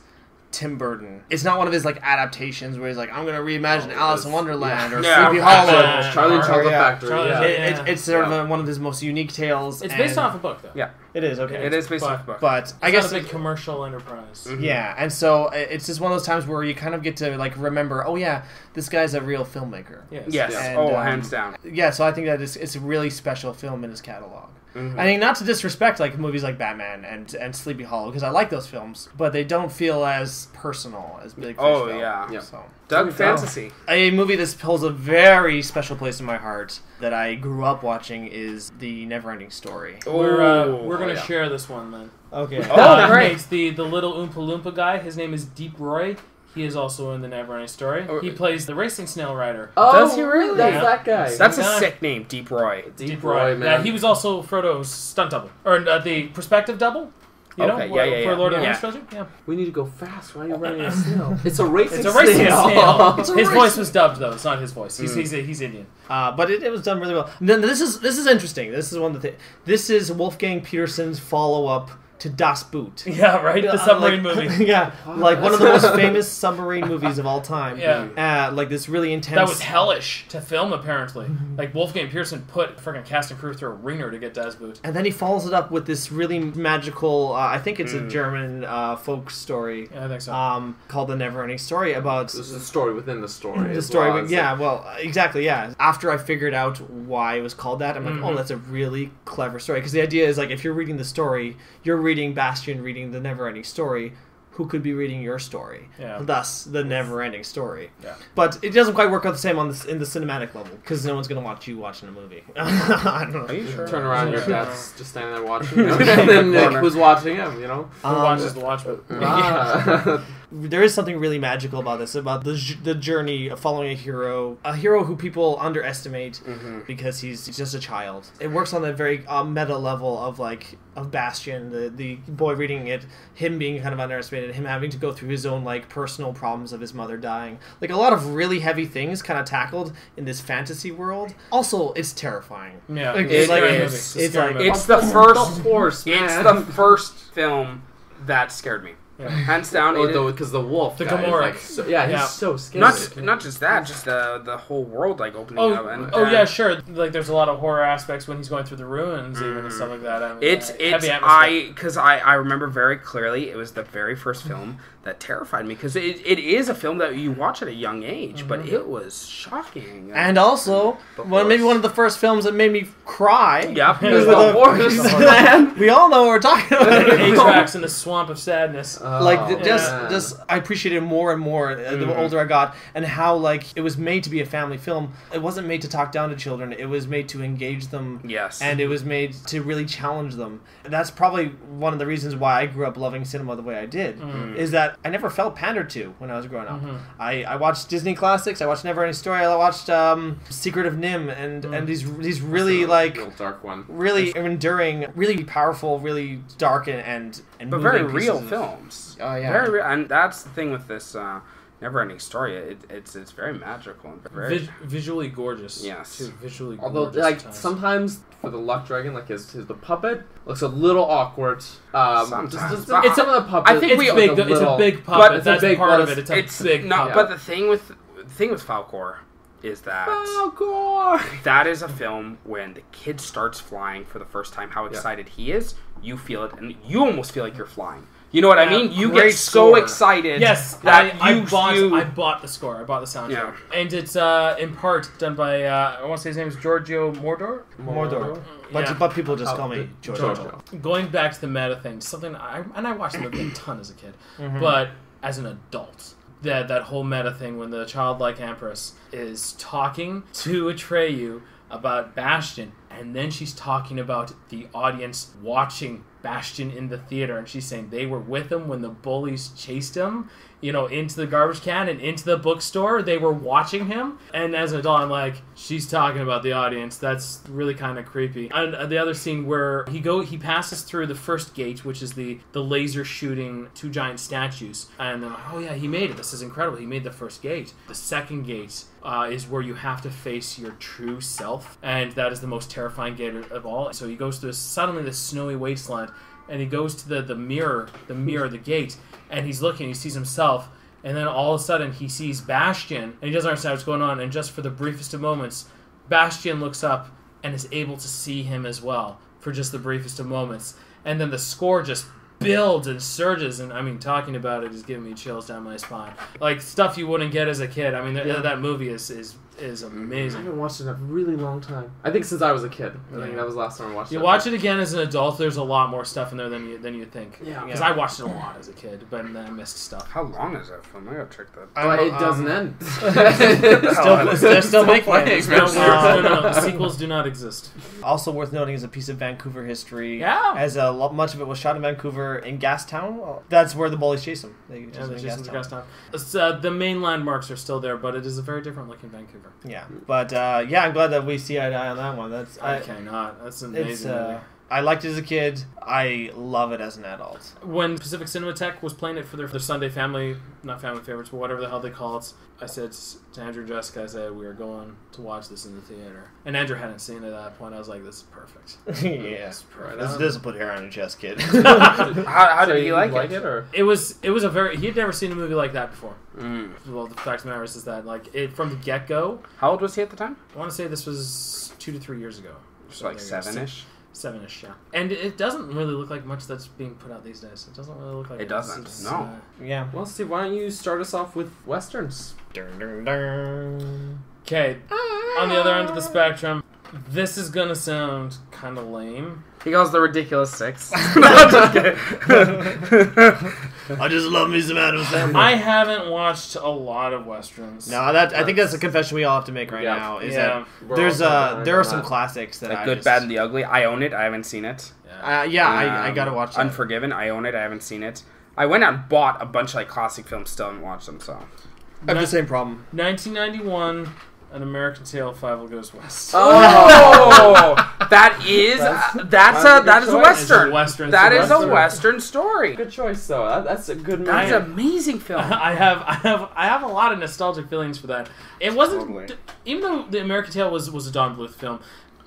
Tim Burton. It's not one of his adaptations where he's like, I'm going to reimagine Alice in Wonderland or Sleepy Hollow, Charlie and Chocolate Factory. It's sort of one of his most unique tales. It's based off a book, though. Yeah, it is. Okay, it is based off a book, but I guess it's a big commercial enterprise. Yeah, and so it's just one of those times where you kind of get to remember, oh yeah, this guy's a real filmmaker. Yes. And, hands down. Yeah, so I think that it's a really special film in his catalog. I mean, not to disrespect movies like Batman and Sleepy Hollow, because I like those films, but they don't feel as personal as Big Fish felt. Yeah. So. Doug Fantasy. A movie that holds a very special place in my heart that I grew up watching is The Neverending Story. We're going to share this one then. Okay. Great. It's the little Oompa Loompa guy. His name is Deep Roy. He is also in The Neverending Story. He plays the racing snail rider. Oh, does he really? That's that guy. That's a sick name, Deep Roy. Deep Roy, man. Yeah, he was also Frodo's stunt double. Or the perspective double. For Lord of the Rings trilogy? Yeah. We need to go fast. Why are you running a snail? It's a racing snail. His voice was dubbed, though. It's not his voice. He's Indian. But it was done really well. And then this is interesting. This is one of the things. This is Wolfgang Petersen's follow-up to Das Boot. Yeah, right? The submarine movie. Yeah, one of the most famous submarine movies of all time. Yeah. This really intense... That was hellish to film, apparently. Wolfgang Petersen put freaking cast and crew through a ringer to get Das Boot. And then he follows it up with this really magical, I think it's a German folk story. Yeah, I think so. Called The Neverending Story about... This is a story within the story. The story, exactly, yeah. After I figured out why it was called that, I'm like, that's a really clever story. Because the idea is, if you're reading the story, you're reading Bastian reading The Neverending Story. who could be reading your story. Yeah. Thus, the never-ending story. Yeah. But it doesn't quite work out the same in the cinematic level, because no one's going to watch you watching a movie. I don't know. Are you sure? Turn around, your dad's just standing there watching. You know? And then like, who's watching him? You know. Who watches The Watchmen? There is something really magical about this, about the journey of following a hero who people underestimate because he's just a child. It works on that very meta level of Bastion, the boy reading it, him being kind of underestimated, him having to go through his own like personal problems of his mother dying. Like a lot of really heavy things kind of tackled in this fantasy world. Also, it's terrifying. Yeah, Like, It like, is. It's like It's the first. horse, man. It's the first film that scared me. Yeah. Hands down. Because the wolf. The guy is, Gamorreek. like, he's so scary. Not just that, just the whole world like opening up. And, yeah, sure. Like, there's a lot of horror aspects when he's going through the ruins, even and stuff like that. I mean, It's heavy atmosphere. because I remember very clearly it was the very first film that terrified me, because it is a film that you watch at a young age, but it was shocking. and also maybe one of the first films that made me cry. Yep. Because The horse, horse. we all know what we're talking about. Atrax in the swamp of sadness. Just I appreciated more and more the older I got, and how like it was made to be a family film. It wasn't made to talk down to children. It was made to engage them. Yes. And it was made to really challenge them. And that's probably one of the reasons why I grew up loving cinema the way I did. Is that I never felt pandered to when I was growing up. I watched Disney classics. I watched Neverending Story. I watched Secret of Nim and these really like real dark one, really enduring, really powerful, really dark and but very moving real pieces of- films. Oh yeah. Very real, and that's the thing with this Never-Ending Story. It's very magical and very Visually gorgeous. Yes. Too. Visually although gorgeous. like at times. sometimes for the Luck Dragon, like the puppet looks a little awkward. Sometimes. Just It's some of the puppets. I think It's we- big. look a It's a little- big puppet. but That's big, part but of it. It's a it's big no, puppet. but the thing with Falkor is that that is a film when the kid starts flying for the first time. How excited he is, you feel it, and you almost feel like you're flying. You know what I mean? You great get so score. excited. Yes, that I you bought the score. I bought the soundtrack, Yeah. and it's in part done by I want to say his name is Giorgio Moroder. Mordor. Yeah. But people just call me George. Going back to the meta thing, something I watched the movie a ton as a kid, but as an adult, that whole meta thing when the childlike empress is talking to Atreyu about Bastion, and then she's talking about the audience watching Bastion in the theater, and she's saying they were with him when the bullies chased him, into the garbage can and into the bookstore. They were watching him, and as an adult, I'm like, she's talking about the audience. That's really kind of creepy. And the other scene where he passes through the first gate, which is the laser shooting two giant statues, and I'm like, oh yeah, he made it. This is incredible. He made the first gate. The second gate is where you have to face your true self, and that is the most terrifying gate of all. So he goes through suddenly this snowy wasteland, and he goes to the mirror, the gate, and he's looking, he sees himself, and then all of a sudden he sees Bastion, and he doesn't understand what's going on, and just for the briefest of moments, Bastion looks up and is able to see him as well, for just the briefest of moments. And then the score just builds and surges, and I mean, talking about it is giving me chills down my spine. Like, stuff you wouldn't get as a kid. I mean, that movie is I amazing. haven't watched it in a really long time. I think since I was a kid. I think that was the last time I watched it. You watch it again as an adult, there's a lot more stuff in there than you think. Yeah. Because I watched it a lot as a kid, but then I missed stuff. How long is that film? I gotta check that. But it doesn't end. They're still making playing. it. No, the sequels do not exist. Also worth noting is a piece of Vancouver history. Yeah. As much of it was shot in Vancouver in Gastown. That's where the bullies chase him. They chase him in Jason's Gastown. Gastown. The main landmarks are still there, but it is a very different look in Vancouver. Yeah, but I'm glad that we see eye to eye on that one. That's I cannot. That's an amazing movie. I liked it as a kid. I love it as an adult. When Pacific Cinematheque was playing it for their Sunday family, not family favorites, but whatever the hell they call it, I said to Andrew and Jessica, I said, we are going to watch this in the theater. And Andrew hadn't seen it at that point. I was like, this is perfect. Yeah. This will put hair on your chest, kid. How did he like it? Or? It was a very... He had never seen a movie like that before. Well, the fact of the matter is that, from the get-go... How old was he at the time? I want to say this was 2 to 3 years ago. Just like 7-ish? 7-ish, yeah. And it doesn't really look like much that's being put out these days. It doesn't really look like It doesn't, It's, no. Yeah. Well, Steve, why don't you start us off with westerns? Dun, dun, dun. Okay, on the other end of the spectrum, this is gonna sound kind of lame. He calls the Ridiculous Six. No, I'm just kidding. I just love me some Adam Sandler. I haven't watched a lot of westerns. No, I think that's a confession we all have to make right now. Is that there are some classics that Good, Bad, and the Ugly. I own it. I haven't seen it. I gotta watch that. Unforgiven. I own it. I haven't seen it. I went out and bought a bunch of like classic films. Still haven't watched them. So I have the same problem. 1991. An American Tale, Fievel Goes West. Oh, that is a western. That is a western story. Good choice, though. That's a good movie. That's an amazing film. I have a lot of nostalgic feelings for that. It wasn't, Totally. even though the American Tale was a Don Bluth film.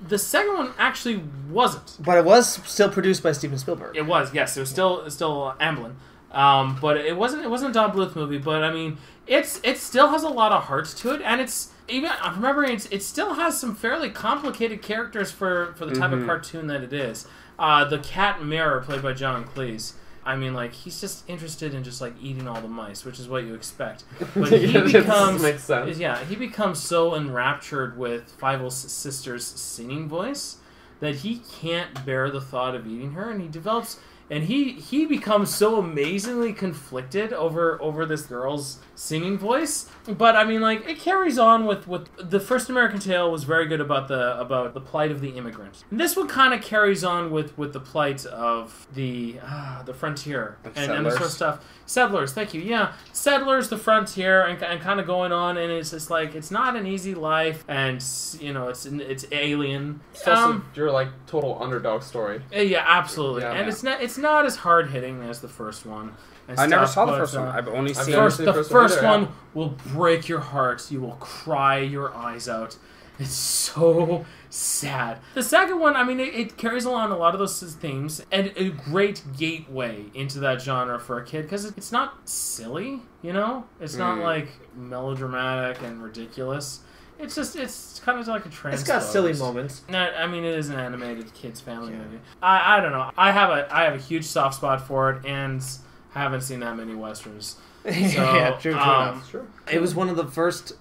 The second one actually wasn't. But it was still produced by Steven Spielberg. It was, yes. It was still Amblin. But it wasn't a Don Bluth movie. But I mean, it still has a lot of heart to it, and it's. Even I'm remembering, it still has some fairly complicated characters for the type of cartoon that it is. The cat Mirror, played by John Cleese. I mean, like, he's just interested in just like eating all the mice, which is what you expect. But he becomes makes sense. Yeah, he becomes so enraptured with Fievel's sister's singing voice that he can't bear the thought of eating her, and he develops. And he becomes so amazingly conflicted over this girl's singing voice. But I mean, like, it carries on with the first American Tale was very good about the plight of the immigrant. And this one kind of carries on with the plight of the frontier and the sort of stuff. Settlers, thank you. Yeah, settlers, the frontier, and kind of going on, and it's just like it's not an easy life, and you know it's alien. Also, you're like total underdog story. Yeah, absolutely, Yeah. and it's not as hard hitting as the first one. I never saw the first one. I've only seen the first one will break your heart. You will cry your eyes out. It's so sad. The second one, I mean, it carries along a lot of those themes and a great gateway into that genre for a kid because it's not silly, you know? It's not like melodramatic and ridiculous. It's kind of like a transpose. It's got silly moments. I mean, it is an animated kids family movie. I don't know. I have a huge soft spot for it, and I haven't seen that many westerns. So, yeah, true. It was one of the first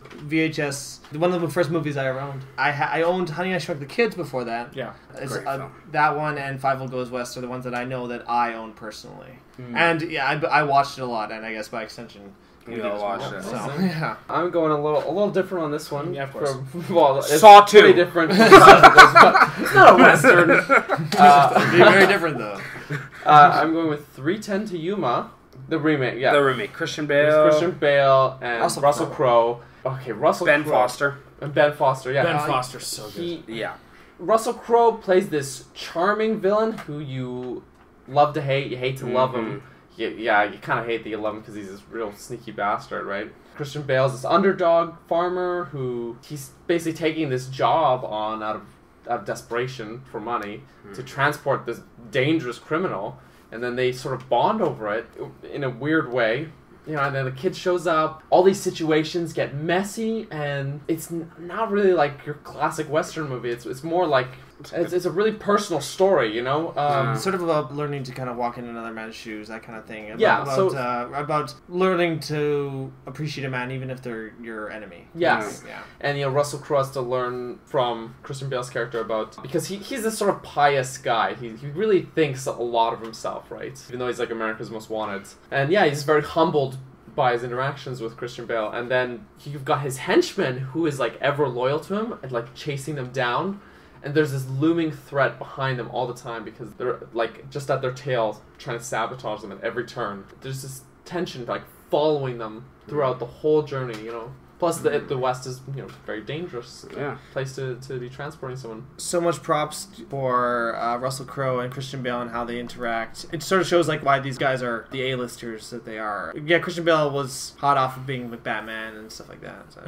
one of the first movies I ever owned. I owned Honey, I Shrunk the Kids before that. Yeah, great film. That one and Fievel Goes West are the ones that I know that I own personally. And yeah, I watched it a lot, and I guess by extension. We all watched it. So, yeah. I'm going a little different on this one. Yeah, of course. It's Saw 2. pretty different. It's not a western. It'd be very different though. I'm going with 3:10 to Yuma, the remake. Yeah, the remake. Christian Bale and Russell Crowe. Okay, Ben Foster. And Ben Foster. Yeah, Ben Foster's so good. Russell Crowe plays this charming villain who you love to hate. You hate to love him. Yeah, you kind of hate that you love him because he's this real sneaky bastard, right? Christian Bale's this underdog farmer who he's basically taking this job on out of desperation for money to transport this dangerous criminal, and then they sort of bond over it in a weird way. You know, and then the kid shows up, all these situations get messy, and it's not really like your classic Western movie. It's more like, it's a really personal story, you know? Sort of about learning to kind of walk in another man's shoes, that kind of thing. About learning to appreciate a man even if they're your enemy. Yes. Yeah. And, you know, Russell Crowe has to learn from Christian Bale's character because he's this sort of pious guy. He really thinks a lot of himself, right? Even though he's like America's Most Wanted. And yeah, he's very humbled by his interactions with Christian Bale. And then you've got his henchman who is like ever loyal to him and like chasing them down. And there's this looming threat behind them all the time because they're like just at their tail trying to sabotage them at every turn. There's this tension like following them throughout the whole journey, you know. Plus the West is, you know, very dangerous place to be transporting someone. So much props for Russell Crowe and Christian Bale and how they interact. It sort of shows like why these guys are the A-listers that they are. Yeah, Christian Bale was hot off of being with Batman and stuff like that. So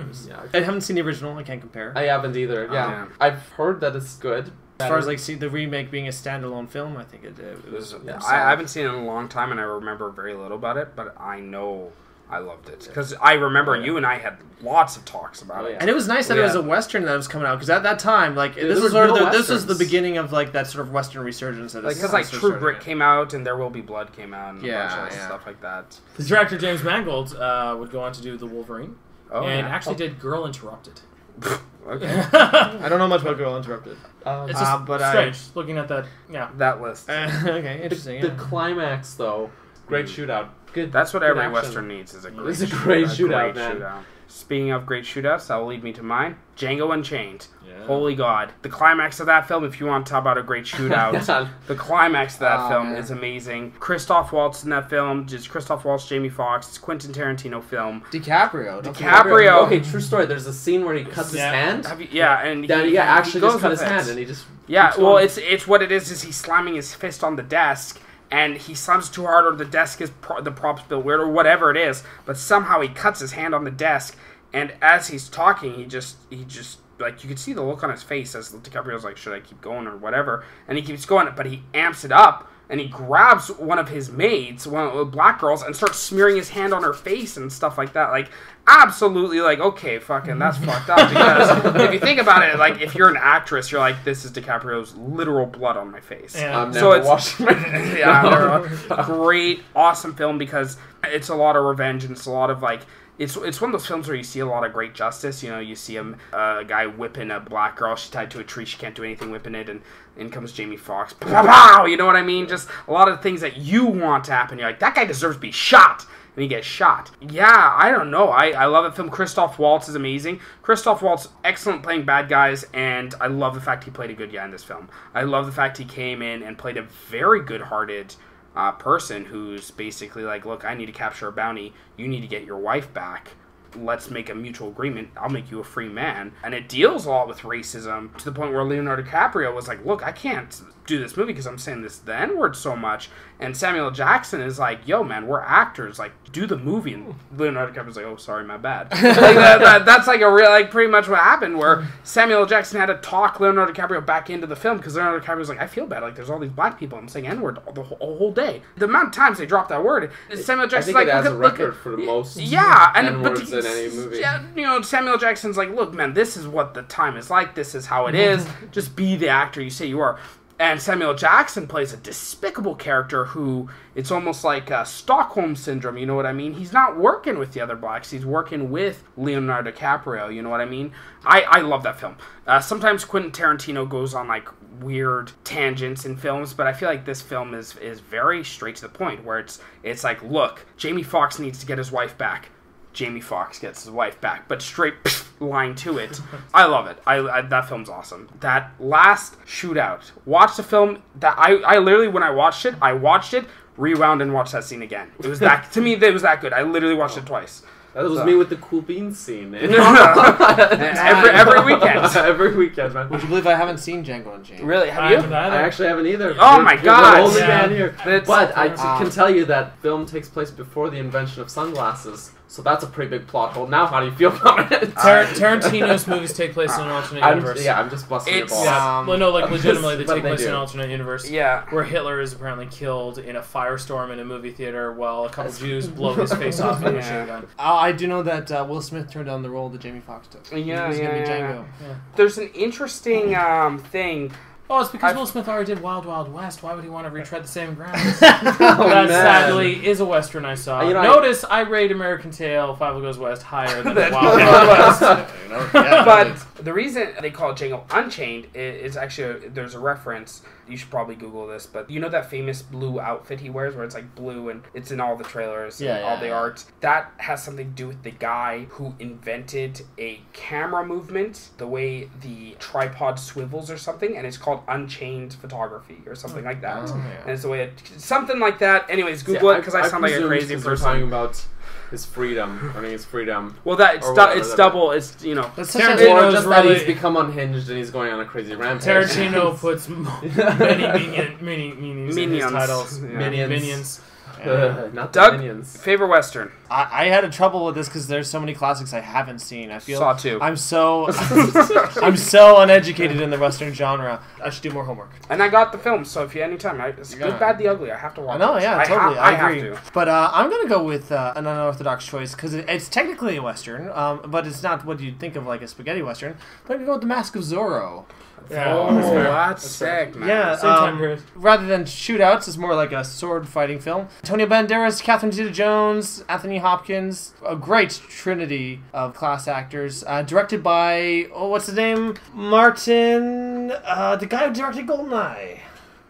I haven't seen the original. I can't compare. I haven't either. Yeah, I've heard that it's good. As far as like the remake being a standalone film, I think it was. I haven't seen it in a long time, and I remember very little about it. But I know I loved it because I remember you and I had lots of talks about it, and it was nice that it was a Western that was coming out because at that time, like this was the beginning of like that sort of Western resurgence. Because like True Grit came out and There Will Be Blood came out and a bunch of stuff like that. The director James Mangold would go on to do The Wolverine, actually did Girl Interrupted. Okay. I don't know much about Girl Interrupted. It's just strange looking at that. Yeah, that list. Okay, interesting. The climax, though, Great shootout. Good. That's what good every action. Western needs is a great It's a great shootout, man. shootout. Speaking of great shootouts, that will lead me to mine. Django Unchained. Yeah. Holy God. The climax of that film, if you want to talk about a great shootout, the climax of that film is amazing. Christoph Waltz in that film, just Christoph Waltz, Jamie Foxx. It's a Quentin Tarantino film. DiCaprio. Okay, true story. There's a scene where he cuts his hand. And he actually goes just cut with his it. hand, and he just... Yeah, well, it's what it is he's slamming his fist on the desk, and he slams too hard, or the desk is the props built weird, or whatever it is, but somehow he cuts his hand on the desk, and as he's talking, he just like, you can see the look on his face as DiCaprio's like, should I keep going or whatever, and he keeps going, but he amps it up, and he grabs one of his maids, one of the black girls, and starts smearing his hand on her face and stuff like that. Like, absolutely, like, okay, fucking, that's fucked up. Because if you think about it, like, if you're an actress, you're like, this is DiCaprio's literal blood on my face. Yeah. I'm So never it's watching great, awesome film because it's a lot of revenge and it's a lot of, like, it's one of those films where you see a lot of great justice. You know, you see a guy whipping a black girl. She's tied to a tree. She can't do anything whipping it. And in comes Jamie Foxx. Pow, pow, you know what I mean? Just a lot of things that you want to happen. You're like, that guy deserves to be shot. And he gets shot. Yeah, I don't know. I love the film. Christoph Waltz is amazing. Christoph Waltz, excellent playing bad guys. And I love the fact he played a good guy in this film. I love the fact he came in and played a very good-hearted person who's basically like, look, I need to capture a bounty. You need to get your wife back. Let's make a mutual agreement. I'll make you a free man. And it deals a lot with racism to the point where Leonardo DiCaprio was like, look, I can't do this movie because I'm saying the N-word so much. And Samuel L. Jackson is like, yo, man, we're actors. Like, do the movie. And Leonardo DiCaprio's like, oh, sorry, my bad. Like, that's like a real, like, pretty much what happened, where Samuel L. Jackson had to talk Leonardo DiCaprio back into the film because Leonardo DiCaprio was like, I feel bad. Like, there's all these black people. I'm saying N-word the whole day. The amount of times they dropped that word, Samuel L. Jackson's I think like, it has a record for the most N-words in any movie. Yeah, you know, Samuel L. Jackson's like, look, man, this is what the time is like. This is how it is. Just be the actor you say you are. And Samuel L. Jackson plays a despicable character who, it's almost like Stockholm Syndrome, you know what I mean? He's not working with the other blacks, he's working with Leonardo DiCaprio, you know what I mean? I love that film. Sometimes Quentin Tarantino goes on, like, weird tangents in films, but I feel like this film is very straight to the point, where it's like, look, Jamie Foxx needs to get his wife back. Jamie Foxx gets his wife back, but straight line to it. I love it. I that film's awesome. That last shootout. Watch the film. That I literally, when I watched it, rewound and watched that scene again. It was that, to me, it was that good. I literally watched it twice. That was me with the cool beans scene. every weekend. Every weekend, man. Would you believe I haven't seen Django Unchained? Really? Have you? I actually haven't either. Oh my God! You're the only man here. That's- But I can tell you that film takes place before the invention of sunglasses, so that's a pretty big plot hole. Now, how do you feel about it? Tarantino's movies take place in an alternate universe. I'm just busting your balls. Yeah, well, no, like legitimately, they But take they place in do. an alternate universe. Yeah. Where Hitler is apparently killed in a firestorm in a movie theater while a couple Jews blow his face off with a machine gun. I do know that Will Smith turned down the role that Jamie Foxx took. Yeah, He was gonna be yeah. Django. Yeah. There's an interesting thing. Oh, it's because Will Smith already did Wild Wild West. Why would he want to retread the same ground? Oh, That man. sadly is a Western I saw. You know, Notice I rate American Tail, Five Goes West higher than Wild Wild West. But the reason they call it Django Unchained is actually, there's a reference. You should probably Google this, but you know that famous blue outfit he wears where it's like blue and it's in all the trailers and all the art? That has something to do with the guy who invented a camera movement, the way the tripod swivels or something, and it's called Unchained Photography or something like that. Oh, yeah. And it's the way something like that. Anyways, Google it because I sound like a crazy We're person. talking about his freedom, earning his freedom. Well, that it's Or whatever it's that- double. It's, you know. That's Or such Tarantino's just that really- he's become unhinged and he's going on a crazy rampage. Tarantino puts many meanings in his Minions. titles. Yeah. Minions. Not Doug, the minions. favorite Western? I had a trouble with this because there's so many classics I haven't seen. I feel Saw 2. I'm so uneducated in the Western genre. I should do more homework. And I got the film, so if you anytime, it's Good, Bad, the Ugly. I have to watch. I know, it. yeah, totally. I agree. have to. But I'm gonna go with an unorthodox choice because it's technically a Western, but it's not what you'd think of like a spaghetti Western. But I'm gonna go with The Mask of Zorro. Oh, that's fair. that's sick, man. Yeah, Same time period. rather than shootouts, it's more like a sword fighting film. Antonio Banderas, Catherine Zeta-Jones, Anthony Hopkins, a great trinity of class actors. Directed by what's his name? Martin, the guy who directed Goldeneye.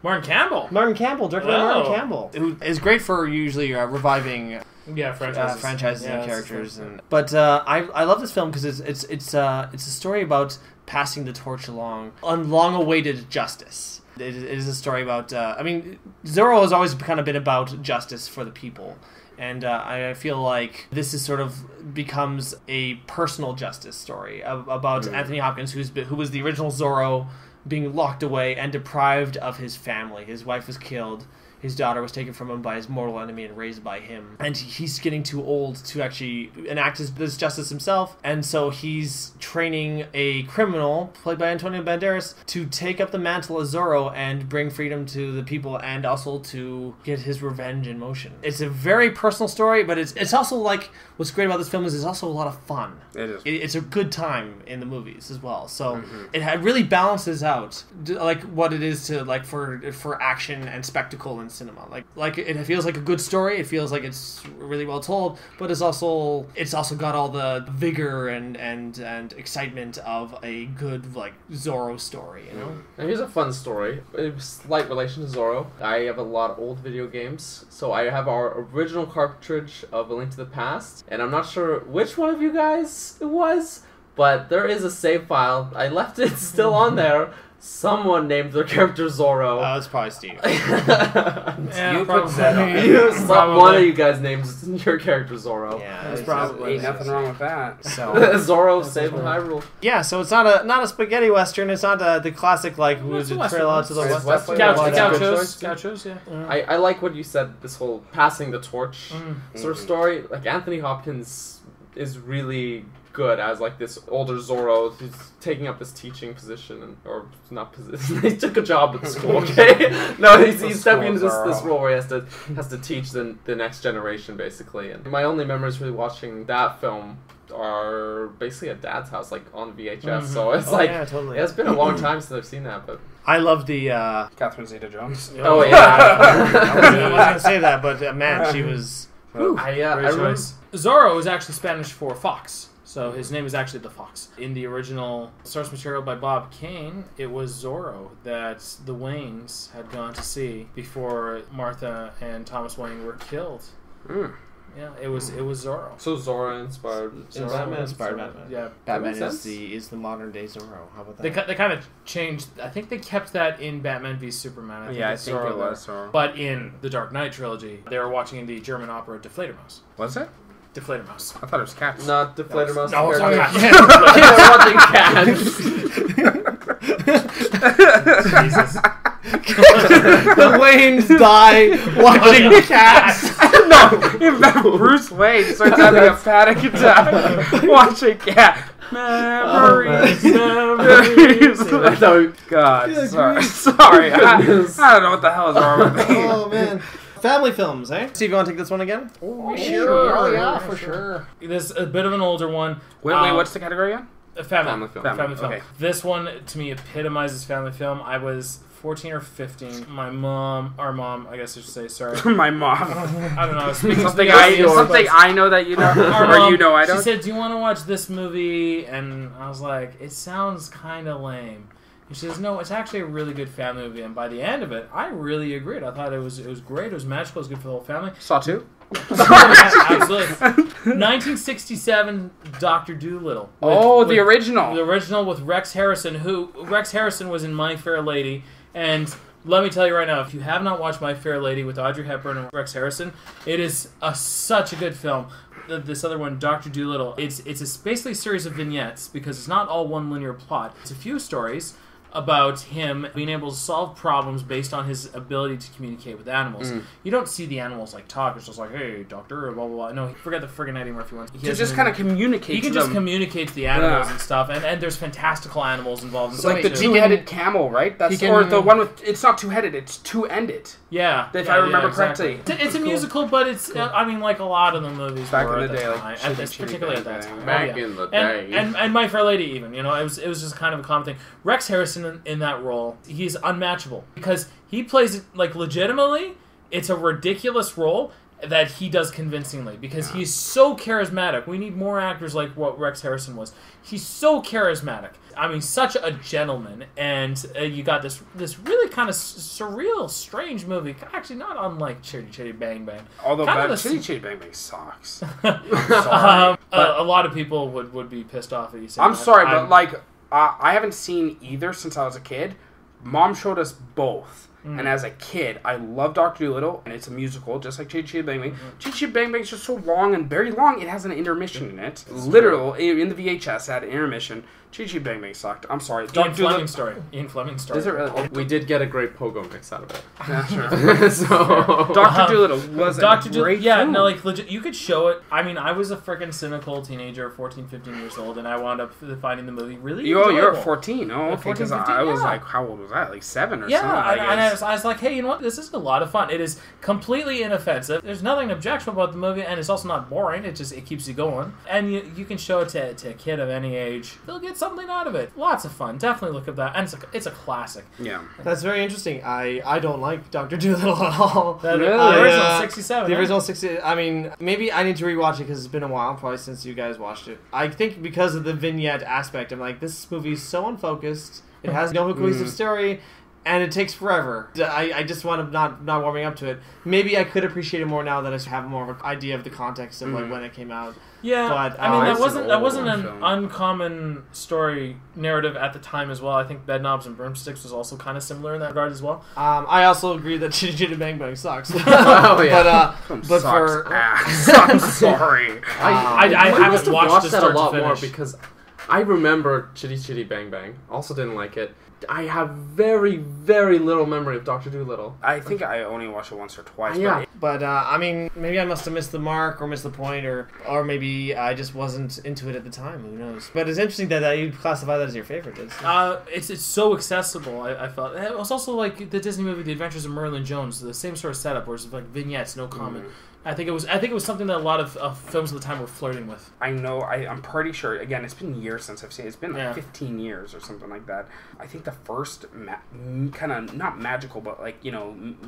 Martin Campbell. Martin Campbell, directed by Martin Campbell, who is great for usually reviving franchises and characters. But I love this film because it's a story about passing the torch along on long-awaited justice. It is a story about. Zorro has always kind of been about justice for the people. And I feel like this is sort of becomes a personal justice story about Anthony Hopkins, who was the original Zorro, being locked away and deprived of his family. His wife was killed. His daughter was taken from him by his mortal enemy and raised by him. And he's getting too old to actually enact this justice himself. And so he's training a criminal, played by Antonio Banderas, to take up the mantle of Zorro and bring freedom to the people and also to get his revenge in motion. It's a very personal story, but it's also like, what's great about this film is it's also a lot of fun. It is. It's a good time in the movies as well. So it really balances out like what it is to like for action and spectacle and cinema. Like it feels like a good story. It feels like it's really well told, but it's also got all the vigor and excitement of a good like Zorro story. You know. Now here's a fun story. Slight relation to Zorro. I have a lot of old video games, so I have our original cartridge of A Link to the Past, and I'm not sure which one of you guys it was, but there is a save file. I left it still on there. Someone named their character Zorro. It's probably Steve. You put that one of you guys names your character Zorro. Yeah, there's probably nothing wrong with that. So Zorro saved Hyrule. Yeah, so it's not a spaghetti western. It's not the classic like who's a trail out to the west. Gauchos, yeah. I like what you said. This whole passing the torch sort of story. Like Anthony Hopkins is really good as like this older Zorro who's taking up this teaching position or not position. He took a job at the school. Okay, no, he's stepping into this role where he has to teach the next generation basically. And my only memories really watching that film are basically at Dad's house, like on VHS. So it's totally. It's been a long time since I've seen that, but I love the Catherine Zeta-Jones. Oh yeah, I wasn't gonna say that, but man, she was. I remember. Zorro is actually Spanish for fox. So his name is actually the Fox. In the original source material by Bob Kane, it was Zorro that the Waynes had gone to see before Martha and Thomas Wayne were killed. Yeah, it was Zorro. So Zorro inspired. Batman inspired Batman. Yeah, Batman is the modern day Zorro. How about that? They kind of changed. I think they kept that in Batman v Superman. I think it was Zorro. But in the Dark Knight trilogy, they were watching the German opera Die Fledermaus. Was it? Die Fledermaus. I thought it was Cats. Not Die Fledermaus. No, it's not Cats. Jesus. The Waynes die watching Cats. No, Bruce Wayne starts having a panic attack watching Cats. Memories. God, sorry. I don't know what the hell is wrong with me. Oh man. Family films, eh? Steve, you want to take this one again? Oh, sure. Oh, yeah, for sure. This is a bit of an older one. Wait, what's the category again? Family film. Okay. This one, to me, epitomizes family film. I was 14 or 15. Our mom, I guess I should say, sorry. My mom. I don't know. Something I know that you know, or you know I don't. She said, "Do you want to watch this movie?" And I was like, "It sounds kind of lame." And she says, "No, it's actually a really good family movie." And by the end of it, I really agreed. I thought it was great. It was magical. It was good for the whole family. Saw 2? Absolutely. 1967, Dr. Dolittle. The original. The original with Rex Harrison, Rex Harrison was in My Fair Lady. And let me tell you right now, if you have not watched My Fair Lady with Audrey Hepburn and Rex Harrison, it is such a good film. This other one, Dr. Dolittle, it's basically a series of vignettes because it's not all one linear plot. It's a few stories about him being able to solve problems based on his ability to communicate with animals. You don't see the animals like talk. It's just like, hey, doctor, blah, blah, blah. No, forget the friggin' Eddie Murphy one. He just kind of communicate He can just communicate to the animals and stuff, and there's fantastical animals involved. It's like the two-headed camel, right? Or the one with, it's not two-headed, it's two-ended. Yeah. If I remember correctly. It's a musical, but it's, I mean, like a lot of the movies back were in the day, particularly at that time. Back in the day. And My Fair Lady even, it was just kind of a common thing. Rex Harrison in that role, he's unmatchable because he plays it like legitimately. It's a ridiculous role, that he does convincingly because he's so charismatic. We need more actors like what Rex Harrison was. He's so charismatic. I mean, such a gentleman, and you got this really kind of surreal, strange movie. Actually, not unlike Chitty Chitty Bang Bang. Although Chitty Chitty Bang Bang sucks. Sorry, a lot of people would be pissed off at you. I'm sorry, but like I haven't seen either since I was a kid. Mom showed us both. And as a kid, I love Dr. Dolittle, and it's a musical, just like Chitty Chitty Bang Bang. Chitty Chitty Bang Bang is just so long and very long, it has an intermission in it. Literally, in the VHS, it had an intermission. Chitty Chitty Bang Bang sucked. I'm sorry. Ian Fleming's story. Is it really? We did get a great pogo mix out of it. Yeah, sure. So Dr. Dolittle was a great film. No, like, legit, you could show it. I mean, I was a freaking cynical teenager, 14, 15 years old, and I wound up finding the movie really enjoyable. You're 14. Oh, okay, 14, because 15, I was like, how old was I? Like 7 or something, I was like, hey, you know what? This is a lot of fun. It is completely inoffensive. There's nothing objectionable about the movie, and it's also not boring. It keeps you going. And you can show it to a kid of any age. They'll get something out of it. Lots of fun. Definitely look at that. And it's a classic. Yeah. That's very interesting. I don't like Dr. Dolittle at all. The original 67. The original 60. I mean, maybe I need to rewatch it because it's been a while, probably since you guys watched it. I think because of the vignette aspect, I'm like, this movie is so unfocused. It has no cohesive story. And it takes forever. I just want to not warming up to it. Maybe I could appreciate it more now that I have more of an idea of the context of like when it came out. Yeah, but, I mean that wasn't an uncommon story narrative at the time as well. I think Bedknobs and Broomsticks was also kind of similar in that regard as well. I also agree that Chitty Chitty Bang Bang sucks. Oh yeah, but sucks for ass. I'm sorry. I haven't watched that a lot more because I remember Chitty Chitty Bang Bang. Also didn't like it. I have very, very little memory of Dr. Dolittle. I think I only watched it once or twice. Yeah. But I mean, maybe I must have missed the mark or missed the point, or maybe I just wasn't into it at the time. Who knows? But it's interesting that you classify that as your favorite. It's so accessible. I felt it was also like the Disney movie, The Adventures of Merlin Jones, the same sort of setup, where it's like vignettes, no comment. I think it was something that a lot of films at the time were flirting with. I know. I'm pretty sure. Again, it's been years since I've seen it. It's been like 15 years or something like that. I think the first kind of not magical, but like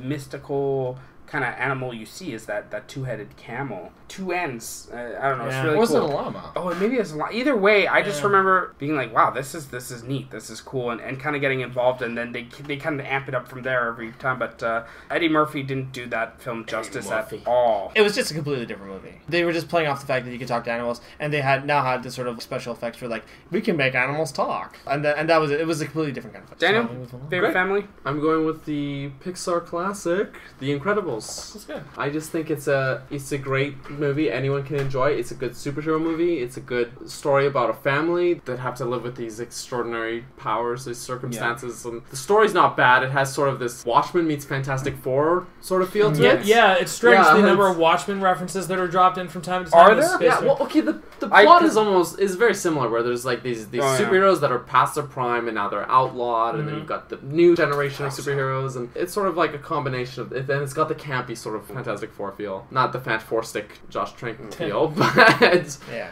mystical kind of animal you see is that two-headed camel. Two ends. I don't know. It's really cool. It wasn't a llama. Oh, maybe it's a llama. Either way, I just remember being like, wow, this is neat. This is cool. And kind of getting involved. And then they kind of amp it up from there every time. But Eddie Murphy didn't do that film justice at all. It was just a completely different movie. They were just playing off the fact that you could talk to animals. And they now had this sort of special effects where like, we can make animals talk. And that was it. It was a completely different kind of effect. Daniel, favorite family? I'm going with the Pixar classic, The Incredibles. That's good. I just think it's a great movie. Anyone can enjoy. It's a good superhero movie. It's a good story about a family that have to live with these extraordinary powers, these circumstances. And the story's not bad. It has sort of this Watchmen meets Fantastic Four sort of feel to it. Yeah, it's strange the number of Watchmen references that are dropped in from time to time. Are there? Yeah, well, okay, the plot is very similar, where there's like these superheroes that are past their prime and now they're outlawed, and then you've got the new generation of superheroes, and it's sort of like a combination of it, and it's got the campy sort of Fantastic Four feel, not the Fantastic Josh Trank feel, but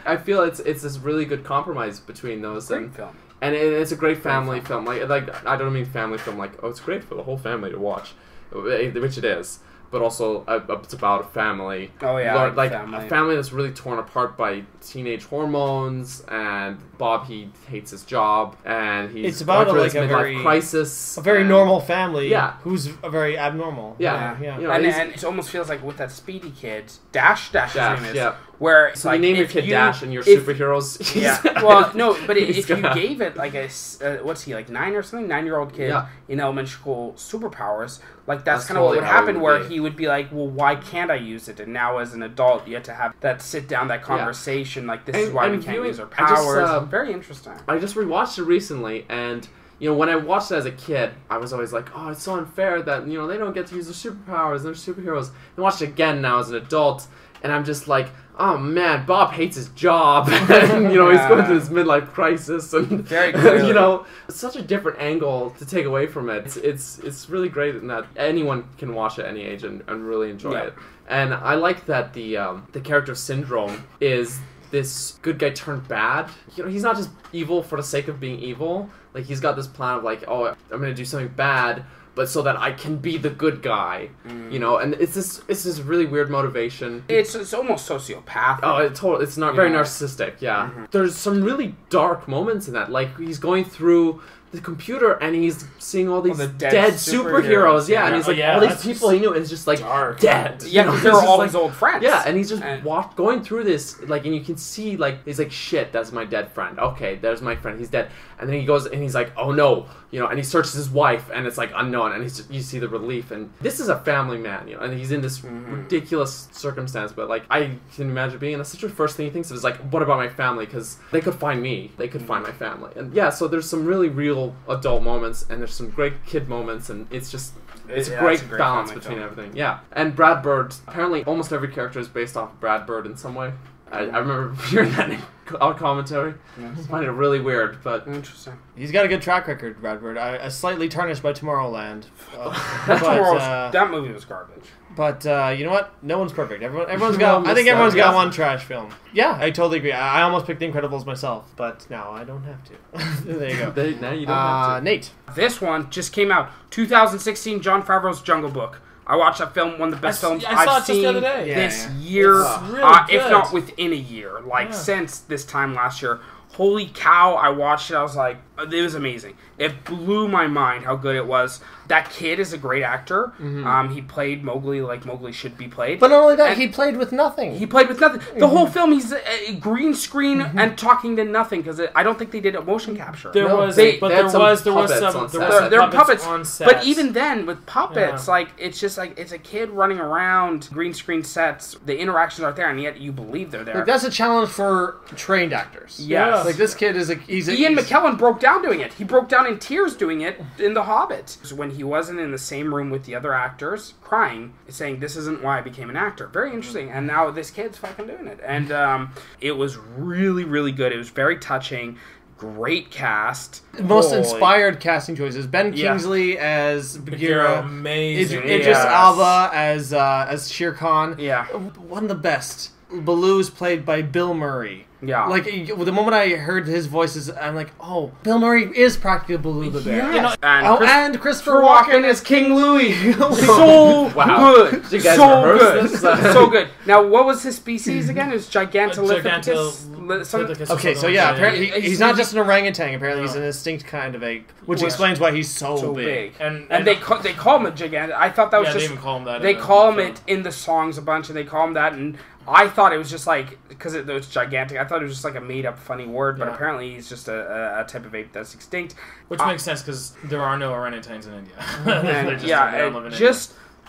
I feel it's this really good compromise between those. Great film. And it's a great family film. Like I don't mean family film like, oh, it's great for the whole family to watch, which it is. But also, it's about a family. Oh yeah, like a family that's really torn apart by teenage hormones, and Bob, he hates his job, and he's about going through a very crisis, a very normal family, who's very abnormal. Yeah. And it almost feels like with that Speedy kid, Dash his name is, where it's so like, you name your kid Dash and your superheroes. Yeah, well, no, but if you gave it like a what's he like 9 or something, 9-year-old kid in elementary school superpowers, like that's kind of what would happen, where he would be like, well, why can't I use it? And now as an adult, you have to have that sit down, that conversation, like this is why we can't use our powers. Very interesting. I just rewatched it recently, and when I watched it as a kid, I was always like, oh, it's so unfair that they don't get to use their superpowers, they're superheroes. I watched it again now as an adult, and I'm just like, oh man, Bob hates his job, and he's going through this midlife crisis, and very clearly. It's such a different angle to take away from it. It's really great in that anyone can watch it at any age and really enjoy it. And I like that the character of Syndrome is this good guy turned bad. He's not just evil for the sake of being evil. Like, he's got this plan of like, oh, I'm gonna do something bad, but so that I can be the good guy, you know. And it's this really weird motivation. It's almost sociopathic. Oh, it's not very narcissistic. Yeah, there's some really dark moments in that. Like he's going through the computer and he's seeing all these dead superheroes. Yeah, and he's like all these people he knew, and it's just like dead. Yeah, because they're all his old friends. Yeah, and he's just going through this, like, and you can see, like, he's like, shit, that's my dead friend. Okay, there's my friend, he's dead. And then he goes and he's like, oh no, you know, and he searches his wife, and it's like unknown, and you see the relief, and this is a family man, you know, and he's in this ridiculous circumstance, but like, I can imagine being in a such a first thing he thinks of is like, what about my family? Because they could find me, they could find my family, and yeah, so there's some really real adult moments, and there's some great kid moments, and it's a great balance between everything. Yeah, and Brad Bird, apparently almost every character is based off of Brad Bird in some way. I remember hearing that in our commentary. I find it really weird, but interesting. He's got a good track record, Brad Bird. Slightly tarnished by Tomorrowland. That movie was garbage. But you know what? No one's perfect. Everyone's got. I think everyone's got one trash film. Yeah, I totally agree. I almost picked The Incredibles myself, but now I don't have to. There you go. Now you don't have to. Nate. This one just came out. 2016, Jon Favreau's Jungle Book. I watched that film, one of the best films I've seen just the other day. this year, really if not within a year. Since this time last year. Holy cow, I watched it, I was like, it was amazing. It blew my mind how good it was. That kid is a great actor. He played Mowgli like Mowgli should be played. But not only that, he played with nothing. He played with nothing. The whole film, he's green screen and talking to nothing, because I don't think they did a motion capture. There were puppets on set. But even then, with puppets, like, it's just like, it's a kid running around, green screen sets, the interactions aren't there, and yet you believe they're there. Like, that's a challenge for trained actors. Yes. Like, this kid Ian McKellen broke down doing it. He broke down in tears doing it in The Hobbit. So when he wasn't in the same room with the other actors, crying, saying, this isn't why I became an actor. Very interesting. And now this kid's fucking doing it. And it was really, really good. It was very touching. Great cast. Most inspired casting choices. Ben Kingsley as Bagheera. Amazing. Idris Elba as Shere Khan. Yeah. One of the best. Baloo's played by Bill Murray. Yeah. Like, the moment I heard his voices, I'm like, oh, Bill Murray is practically Baloo the Bear. Yes. And Christopher Walken as King Louie. So good. You guys so good. this? So good. Now, what was his species again? It was Gigantolithecus. Okay, so yeah, apparently he's not just an orangutan. Apparently he's an extinct kind of ape, which explains why he's so big. And they call him a gigant. I thought that was just... they even call him that. They call him it in the songs a bunch, and they call him that, and I thought it was just like, because it was gigantic, I thought it was just like a made-up funny word, but apparently he's just a type of ape that's extinct. Which makes sense, because there are no orangutans in India.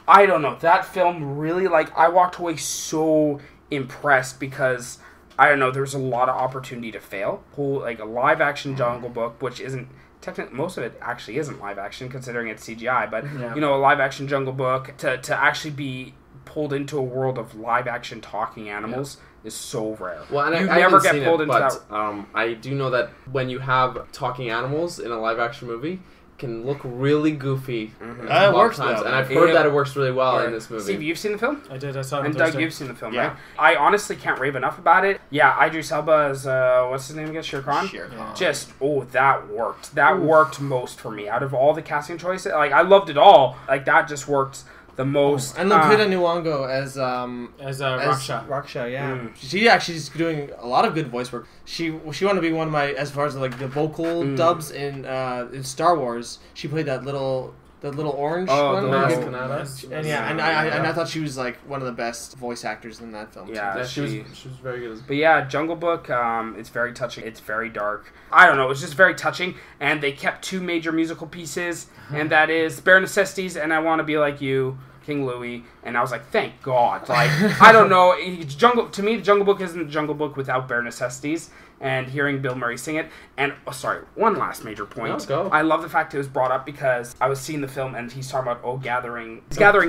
I don't know, that film really, like, I walked away so impressed, because, I don't know, there's a lot of opportunity to fail. Like, a live-action Jungle Book, which isn't, technically, most of it actually isn't live-action, considering it's CGI, but, you know, a live-action Jungle Book, to actually be pulled into a world of live-action talking animals is so rare. Well, and you never get pulled into that. I do know that when you have talking animals in a live-action movie, it can look really goofy. It works times, and I've heard that it works really well in this movie. Steve, you've seen the film? I did. I saw it. And Doug, you've seen the film, right? I honestly can't rave enough about it. Yeah, Idris Elba is what's his name again? Shere Khan. Just that worked. That worked most for me out of all the casting choices. Like, I loved it all. Like, that just worked the most. And Lupita Nyong'o as Raksha. Raksha, yeah. She actually is doing a lot of good voice work. She wanted to be one of my, as far as like the vocal dubs in Star Wars. She played that little orange one. And I thought she was like one of the best voice actors in that film. Yeah, she was very good. But yeah, Jungle Book, it's very touching. It's very dark. I don't know, it's just very touching. And they kept two major musical pieces, and that is Bare Necessities and I Want to Be Like You, King Louie. And I was like, thank God. Like, I don't know. To me, the Jungle Book isn't the Jungle Book without Bare Necessities. And hearing Bill Murray sing it. And, one last major point. Let's go. I love the fact it was brought up because I was seeing the film and he's talking about, gathering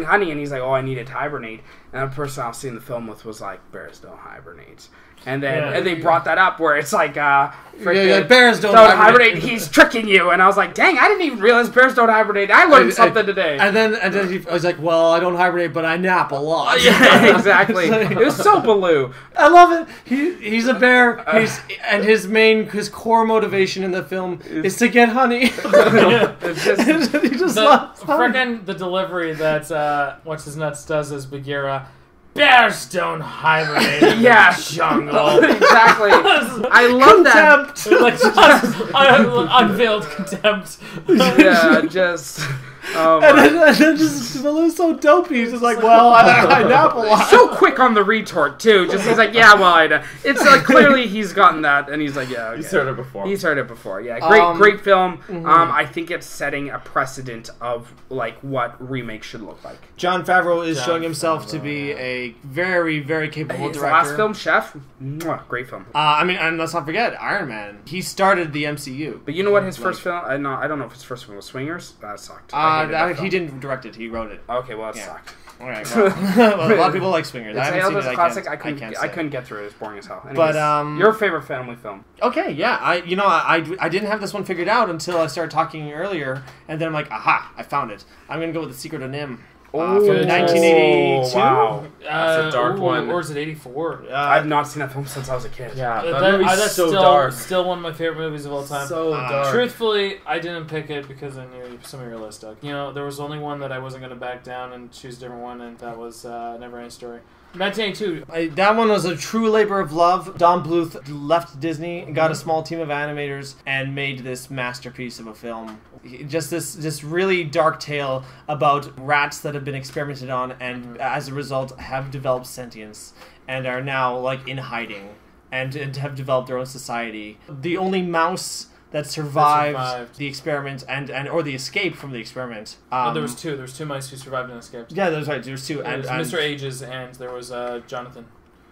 honey. And he's like, I needed to hibernate. And the person I was seeing the film with was like, bears don't hibernate. And then and they brought that up where it's like, Like, bears don't hibernate. He's tricking you. And I was like, dang, I didn't even realize bears don't hibernate. I learned something today. And then I was like, well, I don't hibernate, but I nap a lot. Yeah, exactly. It was so Baloo. I love it. He's a bear. And his core motivation in the film is to get honey. It's just, he just loves honey. Freaking the delivery that What's His Nuts does as Bagheera. Bears don't hibernate in the jungle. Exactly. I love that. Unveiled contempt. Yeah, just... and then just Baloo's so dopey. He's just like, well, I nap a lot. So quick on the retort too. Just he's like, yeah, well, I know. It's like clearly he's gotten that, and he's like, yeah, okay. He's heard it before. Yeah, great film. Mm-hmm. I think it's setting a precedent of like what remakes should look like. Jon Favreau is showing himself to be a very, very capable director. Last film, Chef, great film. I mean, and let's not forget Iron Man. He started the MCU. But you know what his first film? I don't know if his first film was Swingers. That sucked. He didn't direct it. He wrote it. Okay, well, it sucked. All right. Well, a lot of people like Swingers. It's I haven't seen it. Classic. I couldn't get through it. It's boring as hell. Anyways, but your favorite family film? Okay, yeah. I didn't have this one figured out until I started talking earlier, and then I'm like, aha, I found it. I'm gonna go with The Secret of NIMH. From 1982. Wow. That's a dark one. Or is it 84? I've not seen that film since I was a kid. Yeah, that's so dark. Still one of my favorite movies of all time. So dark. Truthfully, I didn't pick it because I knew some of your list, Doug. You know, there was only one that I wasn't going to back down and choose a different one, and that was Never Ending Story. 1982. That one was a true labor of love. Don Bluth left Disney and got a small team of animators and made this masterpiece of a film. Just this really dark tale about rats that have been experimented on and as a result have developed sentience and are now like in hiding and have developed their own society. The only mouse that survived the experiment or the escape from the experiment. There was two. There was two mice who survived and escaped. Yeah, that's right. There was two. There was Mr. Ages and there was Jonathan.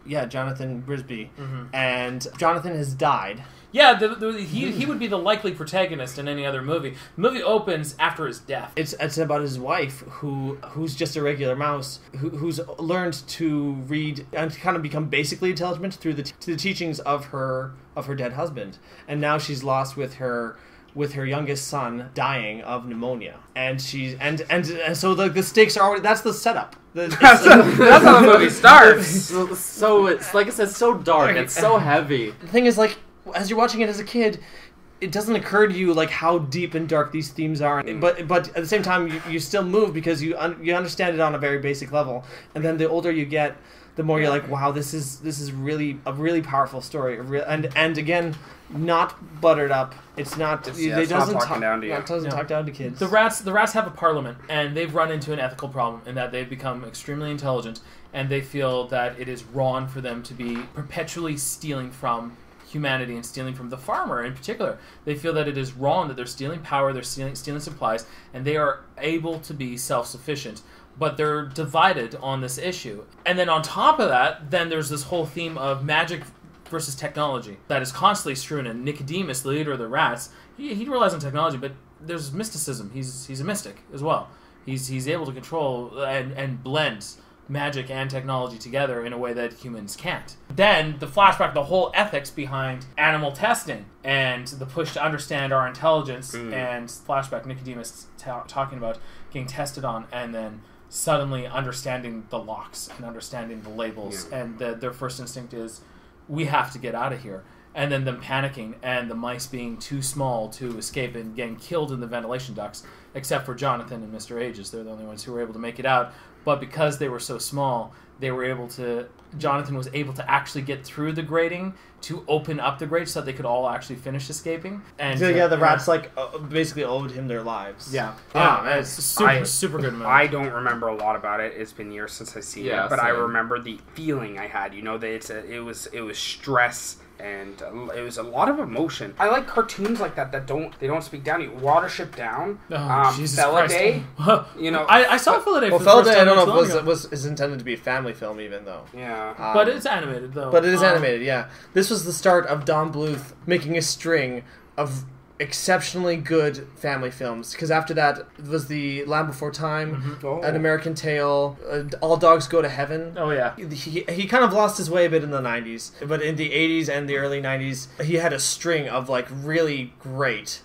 Yeah, Jonathan Brisby. Mm-hmm. And Jonathan has died. Yeah, he would be the likely protagonist in any other movie. The movie opens after his death. It's about his wife who's just a regular mouse who's learned to read and kind of become basically intelligent through the teachings of her dead husband, and now she's lost with her youngest son dying of pneumonia, and she's and so the stakes are already. That's the setup. That's how the movie starts. So it's like I said, so dark. It's so heavy. The thing is, like, as you're watching it as a kid, it doesn't occur to you like how deep and dark these themes are. But at the same time, you still move because you understand it on a very basic level. And then the older you get, the more you're like, wow, this is really a really powerful story. And again, not buttered up. It's not. It doesn't talk down to you. It doesn't talk down to kids. The rats have a parliament, and they've run into an ethical problem in that they've become extremely intelligent, and they feel that it is wrong for them to be perpetually stealing from humanity and stealing from the farmer in particular. They feel that it is wrong that they're stealing power, they're stealing supplies, and they are able to be self-sufficient. But they're divided on this issue. And then on top of that, then there's this whole theme of magic versus technology that is constantly strewn in. Nicodemus, the leader of the rats, he relies on technology, but there's mysticism. He's a mystic as well. He's able to control and blend magic and technology together in a way that humans can't. Then the flashback, the whole ethics behind animal testing and the push to understand our intelligence, and flashback Nicodemus talking about getting tested on and then suddenly understanding the locks and understanding the labels, and their first instinct is, we have to get out of here. And then them panicking and the mice being too small to escape and getting killed in the ventilation ducts, except for Jonathan and Mr. Ages. They're the only ones who were able to make it out. But because they were so small, Jonathan was able to actually get through the grating to open up the grate so that they could all actually finish escaping. And the rats basically owed him their lives. Yeah. It's super good movie. I don't remember a lot about it. It's been years since I've seen it, but same. I remember the feeling I had. You know, that it was stress. And it was a lot of emotion. I like cartoons like that they don't speak down. Watership Down, Feliday. You know, I saw Feliday. Well, Feliday, I don't know if is intended to be a family film, even though. Yeah, but it's animated though. But it is animated. Yeah, this was the start of Don Bluth making a string of exceptionally good family films. Because after that was The Land Before Time, An American Tail, All Dogs Go to Heaven. Oh yeah. He kind of lost his way a bit in the 90s, but in the 80s and the early 90s, he had a string of like really great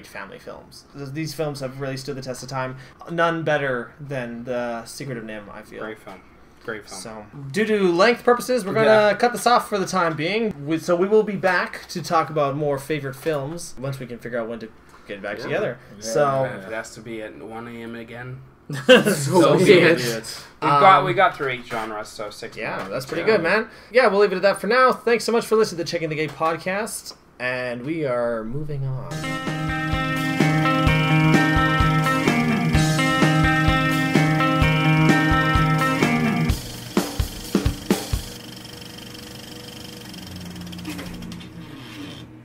family films. These films have really stood the test of time. None better than The Secret of NIMH, I feel. Great film. So, due to length purposes, we're going to cut this off for the time being. So we will be back to talk about more favorite films once we can figure out when to get back together. Yeah. So If it has to be at 1 a.m. again. So be it. We got through 8 genres, so 6 more. Yeah, that's pretty good, man. Yeah, we'll leave it at that for now. Thanks so much for listening to the Checking the Gate podcast, and we are moving on.